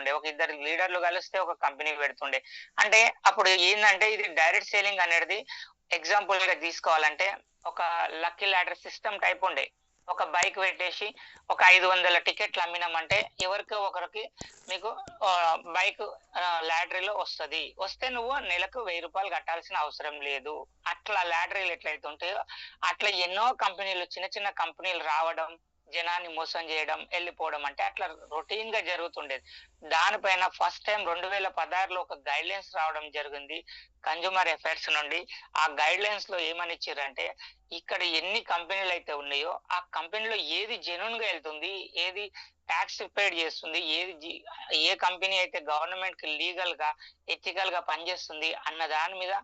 పెడుతుండే, ఒక ఇద్దరు లీడర్లు కలిస్తే ఒక కంపెనీ పెడుతుండే. అంటే అప్పుడు ఏందంటే ఇది డైరెక్ట్ సేలింగ్ అనేది ఎగ్జాంపుల్ గా తీసుకోవాలంటే ఒక లక్కీ లాడర్ సిస్టమ్ టైప్ ఉండే. ఒక బైక్ పెట్టేసి ఒక 500 టికెట్లు అమ్మినామంటే ఎవరికో ఒకరికి మీకు బైక్ లాటరీలో వస్తది. వస్తే నువ్వు నెలకు 1000 రూపాయలు కట్టాల్సిన అవసరం లేదు. అట్లా లాటరీలు ఎట్లయితే ఉంటాయో అట్లా ఎన్నో కంపెనీలు, చిన్న చిన్న కంపెనీలు రావడం, జనాన్ని మోసం చేయడం, వెళ్ళిపోవడం అంటే అట్లా రొటీన్ గా జరుగుతుండేది. దానిపైన ఫస్ట్ టైం 2016లో ఒక గైడ్ లైన్స్ రావడం జరిగింది కన్జ్యూమర్ అఫైర్స్ నుండి. ఆ గైడ్ లైన్స్ లో ఏమని ఇచ్చారంటే ఇక్కడ ఎన్ని కంపెనీలు అయితే ఉన్నాయో ఆ కంపెనీలో ఏది జెన్యూన్ గా వెళ్తుంది, ఏది ట్యాక్స్ పేడ్ చేస్తుంది, ఏ కంపెనీ అయితే గవర్నమెంట్ కి లీగల్ గా ఎథికల్ గా పనిచేస్తుంది అన్న దాని మీద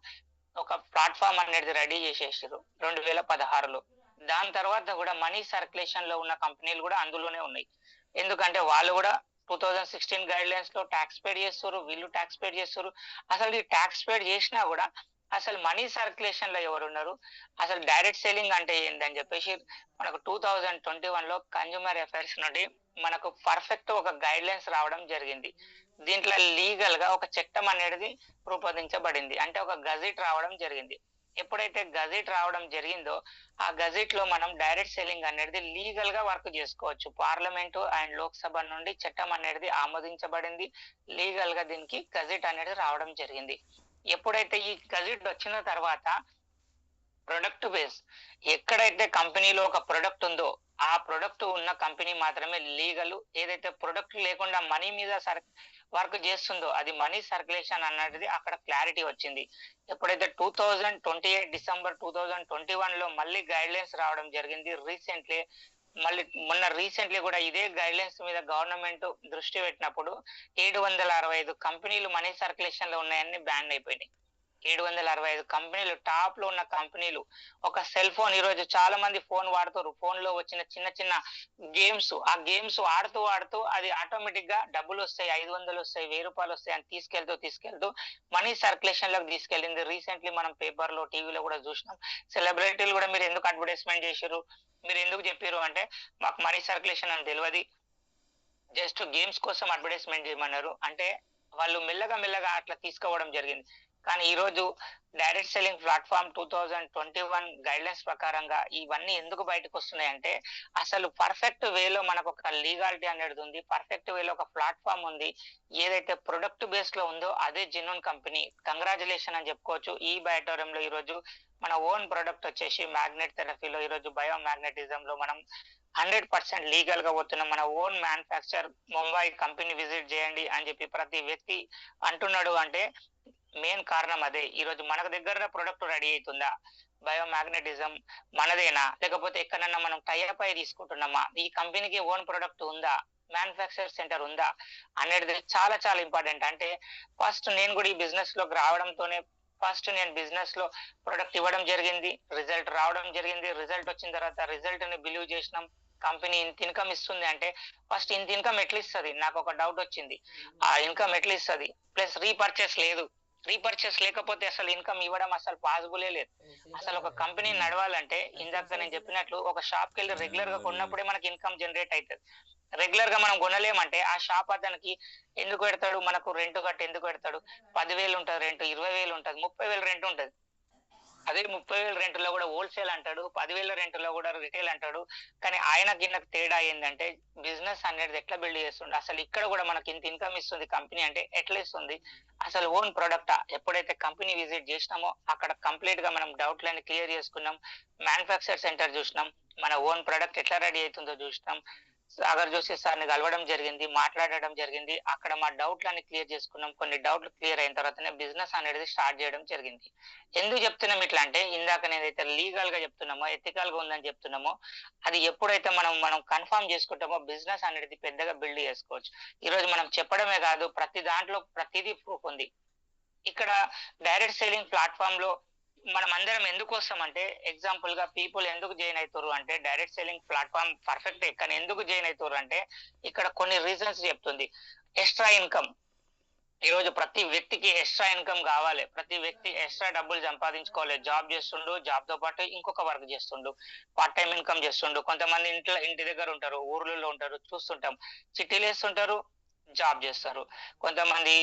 ఒక ప్లాట్ఫామ్ అనేది రెడీ చేసేసారు 2016లో. దాని తర్వాత కూడా మనీ సర్క్యులేషన్ లో ఉన్న కంపెనీలు కూడా అందులోనే ఉన్నాయి. ఎందుకంటే వాళ్ళు కూడా 2016 గైడ్ లైన్స్ లో ట్యాక్స్ పేడ్ చేస్తారు, వీళ్ళు ట్యాక్స్ పేడ్ చేస్తారు. అసలు ఈ ట్యాక్స్ పేడ్ చేసినా కూడా అసలు మనీ సర్క్యులేషన్ లో ఎవరు ఉన్నారు, అసలు డైరెక్ట్ సెల్లింగ్ అంటే ఏందని చెప్పేసి మనకు 2021లో కన్జ్యూమర్ అఫైర్స్ నుండి మనకు పర్ఫెక్ట్ ఒక గైడ్ లైన్స్ రావడం జరిగింది. దీంట్లో లీగల్ గా ఒక చట్టం అనేది రూపొందించబడింది, అంటే ఒక గజెట్ రావడం జరిగింది. ఎప్పుడైతే గజెట్ రావడం జరిగిందో ఆ గజెట్ లో మనం డైరెక్ట్ సెల్లింగ్ అనేది లీగల్ గా వర్క్ చేసుకోవచ్చు. పార్లమెంటు అండ్ లోక్సభ నుండి చట్టం అనేది ఆమోదించబడింది. లీగల్ గా దీనికి గజెట్ అనేది రావడం జరిగింది. ఎప్పుడైతే ఈ గజెట్ వచ్చిన తర్వాత ప్రొడక్ట్ బేస్, ఎక్కడైతే కంపెనీలో ఒక ప్రొడక్ట్ ఉందో ఆ ప్రొడక్ట్ ఉన్న కంపెనీ మాత్రమే లీగల్. ఏదైతే ప్రొడక్ట్ లేకుండా మనీ మీద వర్క్ చేస్తుందో అది మనీ సర్క్యులేషన్ అన్నది అక్కడ క్లారిటీ వచ్చింది. ఎప్పుడైతే 2028 డిసెంబర్ 2021లో మళ్ళీ గైడ్ లైన్స్ రావడం జరిగింది రీసెంట్లీ. మళ్ళీ మొన్న రీసెంట్లీ కూడా ఇదే గైడ్ లైన్స్ మీద గవర్నమెంట్ దృష్టి పెట్టినప్పుడు 765 కంపెనీలు మనీ సర్క్యులేషన్ లో ఉన్నాయని బ్యాన్ అయిపోయినాయి. 765 కంపెనీలు, టాప్ లో ఉన్న కంపెనీలు. ఒక సెల్ ఫోన్, ఈ రోజు చాలా మంది ఫోన్ వాడుతారు. ఫోన్ లో వచ్చిన చిన్న చిన్న గేమ్స్, ఆ గేమ్స్ ఆడుతూ ఆడుతూ అది ఆటోమేటిక్ గా డబ్బులు వస్తాయి, 500 వస్తాయి, 1000 రూపాయలు వస్తాయి అని తీసుకెళ్తూ మనీ సర్క్యులేషన్ లోకి తీసుకెళ్ళింది. రీసెంట్లీ మనం పేపర్ లో, టీవీలో కూడా చూసినాం. సెలబ్రిటీలు కూడా మీరు ఎందుకు అడ్వర్టైజ్మెంట్ చేశారు, మీరు ఎందుకు చెప్పారు అంటే మాకు మనీ సర్క్యులేషన్ అని తెలియదు, జస్ట్ గేమ్స్ కోసం అడ్వర్టైజ్మెంట్ చేయమన్నారు అంటే వాళ్ళు మెల్లగా అట్లా తీసుకోవడం జరిగింది. కానీ ఈ రోజు direct selling platform 2021 guide lines ప్రకారంగా ఇవన్నీ ఎందుకు బయటకు వస్తున్నాయి అంటే అసలు పర్ఫెక్ట్ వేలో మనకు ఒక లీగాలిటీ అనేది ఉంది, పర్ఫెక్ట్ వేలో ఒక ప్లాట్ఫామ్ ఉంది. ఏదైతే ప్రొడక్ట్ బేస్ లో ఉందో అదే జెన్యూన్ కంపెనీ. కంగ్రాచులేషన్ అని చెప్పుకోవచ్చు. ఈ బయోటోరియం లో ఈ రోజు మన ఓన్ ప్రొడక్ట్ వచ్చేసి మ్యాగ్నెట్ థెరపీలో ఈ రోజు బయో మ్యాగ్నెటిజం లో మనం 100% లీగల్ గా పోతున్నాం. మన own manufacture Mumbai company visit చేయండి అని చెప్పి ప్రతి వ్యక్తి అంటున్నాడు అంటే మెయిన్ కారణం అదే. ఈ రోజు మన దగ్గర ప్రొడక్ట్ రెడీ అవుతుందా, బయోమాగ్నెటిజం మనదేనా, లేకపోతే ఎక్కడన్నా మనం టైఅప్ అయి తీసుకుంటున్నామా, ఈ కంపెనీకి ఓన్ ప్రొడక్ట్ ఉందా, మ్యానుఫ్యాక్చర్ సెంటర్ ఉందా అనేది చాలా చాలా ఇంపార్టెంట్. అంటే ఫస్ట్ నేను కూడా ఈ బిజినెస్ లోకి రావడంతోనే ఫస్ట్ నేను బిజినెస్ లో ప్రొడక్ట్ ఇవ్వడం జరిగింది, రిజల్ట్ రావడం జరిగింది. రిజల్ట్ వచ్చిన తర్వాత రిజల్ట్ ని బిలీవ్ చేసినాం. కంపెనీ ఇంత ఇన్కమ్ ఇస్తుంది అంటే ఫస్ట్ ఇంత ఇన్కమ్ ఎట్లా ఇస్తుంది, నాకు ఒక డౌట్ వచ్చింది. ఆ ఇన్కమ్ ఎట్లా ఇస్తుంది, ప్లస్ రీపర్చేస్ లేదు. రీపర్చేస్ లేకపోతే అసలు ఇన్కమ్ ఇవ్వడం అసలు పాసిబులే లేదు. అసలు ఒక కంపెనీ నడవాలంటే ఇందాక నేను చెప్పినట్లు ఒక షాప్ కి వెళ్ళి రెగ్యులర్ గా కొన్నప్పుడే మనకి ఇన్కమ్ జనరేట్ అవుతుంది. రెగ్యులర్ గా మనం కొనలేమంటే ఆ షాప్ అతనికి ఎందుకు పెడతాడు, మనకు రెంట్ కట్టి ఎందుకు పెడతాడు? 10,000 ఉంటుంది రెంట్, 20,000 ఉంటుంది, 30,000 రెంట్ ఉంటుంది. అదే 30,000 రెంట్ లో కూడా హోల్సేల్ అంటాడు, 10,000 రెంట్ లో కూడా రిటైల్ అంటాడు. కానీ ఆయనకి నాకు తేడా ఏంటంటే బిజినెస్ అనేది ఎట్లా బిల్డ్ చేస్తుండే, అసలు ఇక్కడ కూడా మనకి ఇంత ఇన్కమ్ ఇస్తుంది కంపెనీ అంటే ఎట్లా ఇస్తుంది, అసలు ఓన్ ప్రొడక్టా. ఎప్పుడైతే కంపెనీ విజిట్ చేసినామో అక్కడ కంప్లీట్ గా మనం డౌట్లన్నీ క్లియర్ చేసుకున్నాం. మ్యానుఫ్యాక్చర్ సెంటర్ చూసినాం, మన ఓన్ ప్రొడక్ట్ ఎట్లా రెడీ అవుతుందో చూసినాం. సాగర్ జోషి సార్ని కలవడం జరిగింది, మాట్లాడడం జరిగింది. అక్కడ మా డౌట్లన్నీ క్లియర్ చేసుకున్నాం. కొన్ని డౌట్లు క్లియర్ అయిన తర్వాతనే బిజినెస్ అనేది స్టార్ట్ చేయడం జరిగింది. ఎందుకు చెప్తున్నాం ఇట్లా అంటే ఇందాక నేనైతే లీగల్ గా చెప్తున్నామో ఎథికల్ గా ఉందని చెప్తున్నామో అది ఎప్పుడైతే మనం కన్ఫర్మ్ చేసుకుంటామో బిజినెస్ అనేది పెద్దగా బిల్డ్ చేసుకోవచ్చు. ఈ రోజు మనం చెప్పడమే కాదు, ప్రతి దాంట్లో ప్రతిదీ ప్రూఫ్ ఉంది. ఇక్కడ డైరెక్ట్ సెల్లింగ్ ప్లాట్ఫామ్ లో మనం అందరం ఎందుకు వస్తామంటే ఎగ్జాంపుల్ గా పీపుల్ ఎందుకు జాయిన్ అవుతారు అంటే డైరెక్ట్ సెల్లింగ్ ప్లాట్ఫామ్ పర్ఫెక్ట్. కానీ ఎందుకు జాయిన్ అవుతారు అంటే ఇక్కడ కొన్ని రీజన్స్ చెప్తుంది. ఎక్స్ట్రా ఇన్కమ్, ఈ రోజు ప్రతి వ్యక్తికి ఎక్స్ట్రా ఇన్కమ్ కావాలి, ప్రతి వ్యక్తి ఎక్స్ట్రా డబ్బులు సంపాదించుకోవాలి. జాబ్ చేస్తుండు, జాబ్ తో పాటు ఇంకొక వర్క్ చేస్తుండు, పార్ట్ టైం ఇన్కమ్ చేస్తుండు. కొంతమంది ఇంటి దగ్గర ఉంటారు, ఊర్లలో ఉంటారు, చూస్తుంటాం. చిట్టీలు వేస్తుంటారు, జాబ్ చేస్తారు. కొంతమంది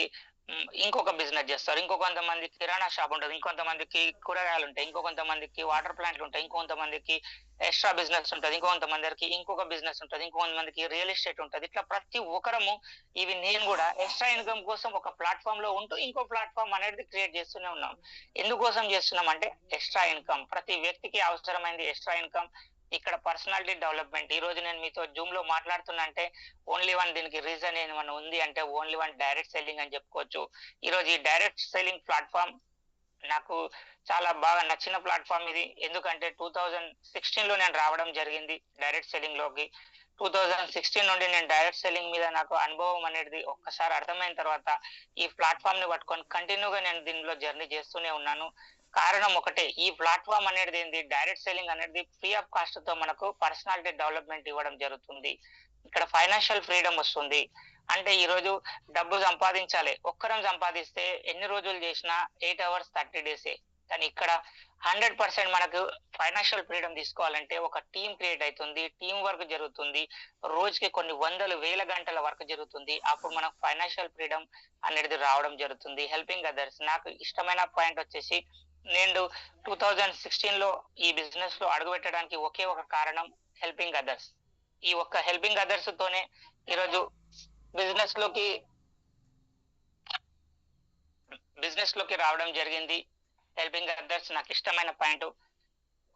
ఇంకొక బిజినెస్ చేస్తారు. కొంతమంది కిరాణా షాప్ ఉంటది. ఇంకొంతమందికి కూరగాయలు ఉంటాయి. కొంతమందికి వాటర్ ప్లాంట్లు ఉంటాయి. ఇంకొంతమందికి ఎక్స్ట్రా బిజినెస్ ఉంటది. ఇంకొంతమందికి ఇంకొక బిజినెస్ ఉంటది. ఇంకొంతమందికి రియల్ ఎస్టేట్ ఉంటది. ఇట్లా ప్రతి ఒక్కరము ఇవి నేను కూడా ఎక్స్ట్రా ఇన్‌కమ్ కోసం ఒక ప్లాట్‌ఫార్మ్‌లో ఉంటూ ఇంకో ప్లాట్‌ఫార్మ్ అనేది క్రియేట్ చేస్తూనే ఉన్నాం. ఎందుకోసం చేస్తున్నాం అంటే ఎక్స్ట్రా ఇన్‌కమ్. ప్రతి వ్యక్తికి అవసరమైంది ఎక్స్ట్రా ఇన్‌కమ్. ఇక్కడ పర్సనాలిటీ డెవలప్‌మెంట్. ఈరోజు నేను మీతో జూమ్‌లో మాట్లాడుతున్నా అంటే ఓన్లీ వన్ దీనికి రీజన్ ఏమన్నా ఉంది అంటే ఓన్లీ వన్ డైరెక్ట్ సెల్లింగ్ అని చెప్పుకోవచ్చు. ఈరోజు ఈ డైరెక్ట్ సెల్లింగ్ ప్లాట్‌ఫార్మ్ నాకు చాలా బాగా నచ్చిన ప్లాట్‌ఫార్మ్ ఇది. ఎందుకంటే 2016లో నేను రావడం జరిగింది డైరెక్ట్ సెల్లింగ్‌లోకి. 2016 నుండి నేను డైరెక్ట్ సెల్లింగ్ మీద నాకు అనుభవం అనేది ఒక్కసారి అర్థమైన తర్వాత ఈ ప్లాట్‌ఫార్మ్‌ని పట్టుకొని కంటిన్యూ‌గా నేను దీనిలో జర్నీ చేస్తూనే ఉన్నాను. కారణం ఒకటే, ఈ ప్లాట్‌ఫార్మ్ అనేది ఏంది, డైరెక్ట్ సెల్లింగ్ అనేది ఫ్రీ ఆఫ్ కాస్ట్‌తో మనకు పర్సనాలిటీ డెవలప్‌మెంట్ ఇవ్వడం జరుగుతుంది. ఇక్కడ ఫైనాన్షియల్ ఫ్రీడమ్ వస్తుంది. అంటే ఈరోజు డబ్బు సంపాదించాలి. ఒక్కరం సంపాదిస్తే ఎన్ని రోజులు చేసినా 8 అవర్స్ 30 డేసే. కానీ ఇక్కడ 100% మనకు ఫైనాన్షియల్ ఫ్రీడమ్ తీసుకోవాలంటే ఒక టీమ్ క్రియేట్ అయితుంది. టీమ్ వర్క్ జరుగుతుంది. రోజుకి కొన్ని వందలు, వేల గంటల వర్క్ జరుగుతుంది. అప్పుడు మనకు ఫైనాన్షియల్ ఫ్రీడమ్ అనేది రావడం జరుగుతుంది. Helping others. నాకు ఇష్టమైన పాయింట్ వచ్చేసి నేను 2016లో ఈ బిజినెస్‌లో అడుగుపెట్టడానికి ఒకే ఒక కారణం హెల్పింగ్ అదర్స్. ఈ ఒక్క హెల్పింగ్ అదర్స్ తోనే ఈరోజు బిజినెస్ లోకి బిజినెస్ లోకి రావడం జరిగింది. హెల్పింగ్ అదర్స్ నాకు ఇష్టమైన పాయింట్.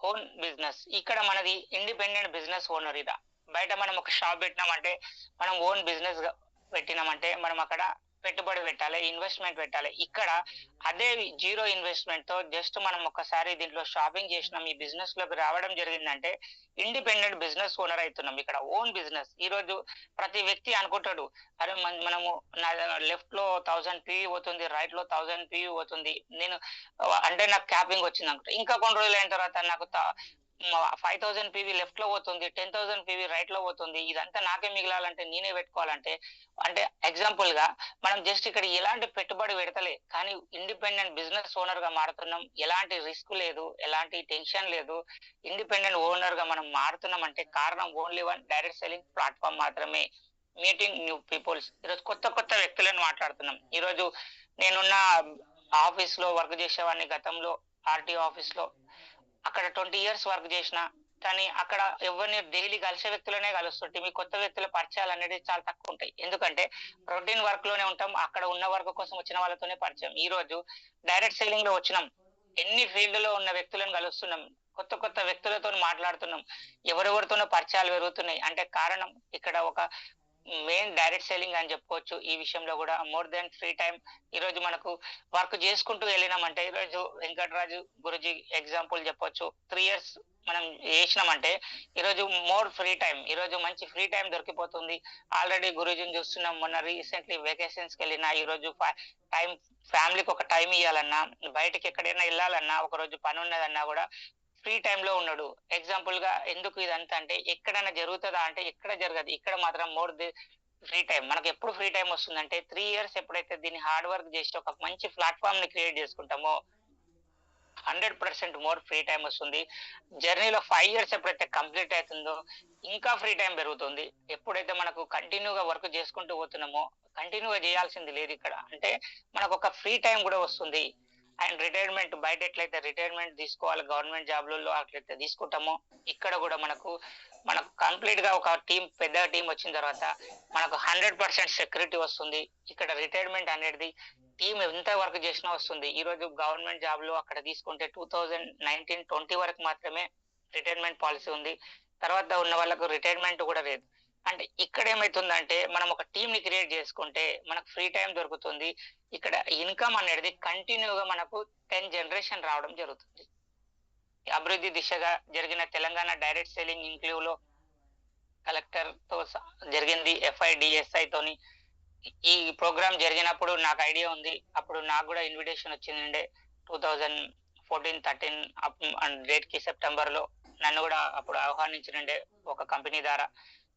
Own business. ఇక్కడ మనది ఇండిపెండెంట్ బిజినెస్ ఓనర్ ఇదా. బయట మనం ఒక షాప్ పెట్టినామంటే, మనం ఓన్ బిజినెస్ పెట్టినామంటే మనం అక్కడ పెట్టుబడి పెట్టాలి, ఇన్వెస్ట్మెంట్ పెట్టాలి. ఇక్కడ అదే జీరో ఇన్వెస్ట్మెంట్ తో జస్ట్ మనం ఒక్కసారి దీంట్లో షాపింగ్ చేసినాం, ఈ బిజినెస్ లోకి రావడం జరిగిందంటే ఇండిపెండెంట్ బిజినెస్ ఓనర్ అవుతున్నాం. ఇక్కడ ఓన్ బిజినెస్. ఈ రోజు ప్రతి వ్యక్తి అనుకుంటాడు, అరే మనము నా లెఫ్ట్ లో 1000 పివి పోతుంది, రైట్ లో 1000 పివి పోతుంది, నేను అంటే నాకు క్యాపింగ్ వచ్చింది అనుకుంటా. ఇంకా కొన్ని రోజులు అయిన తర్వాత నాకు 5000 పివి లెఫ్ట్ లో పోతుంది, 10,000 పివి రైట్ లో పోతుంది. ఇదంతా నాకే మిగిలాలంటే నేనే పెట్టుకోవాలంటే, అంటే ఎగ్జాంపుల్ గా మనం జస్ట్ ఇక్కడ ఎలాంటి పెట్టుబడి పెడతలే, కానీ ఇండిపెండెంట్ బిజినెస్ ఓనర్ గా మారుతున్నాం. ఎలాంటి రిస్క్ లేదు, ఎలాంటి టెన్షన్ లేదు. ఇండిపెండెంట్ ఓనర్ గా మనం మారుతున్నాం అంటే కారణం only one direct selling platform మాత్రమే. Meeting new peoples. ఈరోజు కొత్త కొత్త వ్యక్తులను మాట్లాడుతున్నాం. ఈరోజు నేనున్న ఆఫీస్ లో వర్క్ చేసేవాడిని గతంలో, ఆర్టీఓ ఆఫీస్ లో. అక్కడ 20 ఇయర్స్ వర్క్ చేసిన, కానీ అక్కడ ఎవరిని డైలీ కలిసే వ్యక్తులనే కలుస్తుంటే మీ కొత్త వ్యక్తుల పరిచయాలు అనేది చాలా తక్కువ ఉంటాయి. ఎందుకంటే రొటీన్ వర్క్ లోనే ఉంటాం. అక్కడ ఉన్న వర్క్ కోసం వచ్చిన వాళ్ళతోనే పరిచయం. ఈ రోజు డైరెక్ట్ సెల్లింగ్ లో వచ్చినాం, ఎన్ని ఫీల్డ్ లో ఉన్న వ్యక్తులను కలుస్తున్నాం, కొత్త కొత్త వ్యక్తులతో మాట్లాడుతున్నాం, ఎవరెవరితోనో పరిచయాలు పెరుగుతున్నాయి. అంటే కారణం ఇక్కడ ఒక మెయిన్ డైరెక్ట్ సెల్లింగ్ అని చెప్పుకోవచ్చు. ఈ విషయంలో కూడా మోర్ దెన్ ఫ్రీ టైం. ఈ రోజు మనకు వర్క్ చేసుకుంటూ వెళ్ళినామంటే, ఈరోజు వెంకటరాజు గురుజీ ఎగ్జాంపుల్ చెప్పొచ్చు. 3 ఇయర్స్ మనం చేసినామంటే ఈరోజు మోర్ ఫ్రీ టైం. ఈరోజు మంచి ఫ్రీ టైం దొరికిపోతుంది. ఆల్రెడీ గురుజీని చూస్తున్నాం. మొన్న రీసెంట్లీ వెకేషన్స్ కి వెళ్ళినా, ఈరోజు టైం ఫ్యామిలీకి ఒక టైం ఇవ్వాలన్నా, బయటకి ఎక్కడైనా వెళ్ళాలన్నా, ఒక రోజు పని ఉన్నదన్నా కూడా ఫ్రీ టైమ్ లో ఉన్నాడు. ఎగ్జాంపుల్ గా ఎందుకు ఇదంతా అంటే, ఎక్కడైనా జరుగుతుందా అంటే ఎక్కడ జరగదు. ఇక్కడ మాత్రం మోర్ ది ఫ్రీ టైం. మనకు ఎప్పుడు ఫ్రీ టైం వస్తుందంటే 3 ఇయర్స్ ఎప్పుడైతే దీన్ని హార్డ్ వర్క్ చేసి ఒక మంచి ప్లాట్ఫామ్ ని క్రియేట్ చేసుకుంటామో 100% మోర్ ఫ్రీ టైం వస్తుంది. జర్నీలో 5 ఇయర్స్ ఎప్పుడైతే కంప్లీట్ అవుతుందో ఇంకా ఫ్రీ టైం పెరుగుతుంది. ఎప్పుడైతే మనకు కంటిన్యూగా వర్క్ చేసుకుంటూ పోతున్నామో, కంటిన్యూగా చేయాల్సింది లేదు ఇక్కడ. అంటే మనకు ఒక ఫ్రీ టైం కూడా వస్తుంది. అండ్ రిటైర్మెంట్, బయట ఎట్లయితే రిటైర్మెంట్ తీసుకోవాలి గవర్నమెంట్ జాబ్లలో అట్లయితే తీసుకుంటామో, ఇక్కడ కూడా మనకు మనకు కంప్లీట్ గా ఒక టీం, పెద్ద టీం వచ్చిన తర్వాత మనకు 100% సెక్యూరిటీ వస్తుంది. ఇక్కడ రిటైర్మెంట్ అనేది టీం ఎంత వర్క్ చేసినా వస్తుంది. ఈ రోజు గవర్నమెంట్ జాబ్ లో అక్కడ తీసుకుంటే 2019-20 వరకు మాత్రమే రిటైర్మెంట్ పాలసీ ఉంది. తర్వాత ఉన్న వాళ్ళకు రిటైర్మెంట్ కూడా లేదు. అంటే ఇక్కడ ఏమైతుందంటే మనం ఒక టీం ని క్రియేట్ చేసుకుంటే మనకు ఫ్రీ టైం దొరుకుతుంది. ఇక్కడ ఇన్కమ్ అనేది కంటిన్యూగా మనకు 10 జనరేషన్ రావడం జరుగుతుంది. అభివృద్ధి దిశగా జరిగిన తెలంగాణ డైరెక్ట్ సెల్లింగ్ ఇంక్లూవ్ లో కలెక్టర్ తో జరిగింది, FIDSI తోని. ఈ ప్రోగ్రామ్ జరిగినప్పుడు నాకు ఐడియా ఉంది. అప్పుడు నాకు కూడా ఇన్విటేషన్ వచ్చిందండే 2014-13 డేట్ కి సెప్టెంబర్ లో నన్ను కూడా అప్పుడు ఆహ్వానించినండే ఒక కంపెనీ ద్వారా.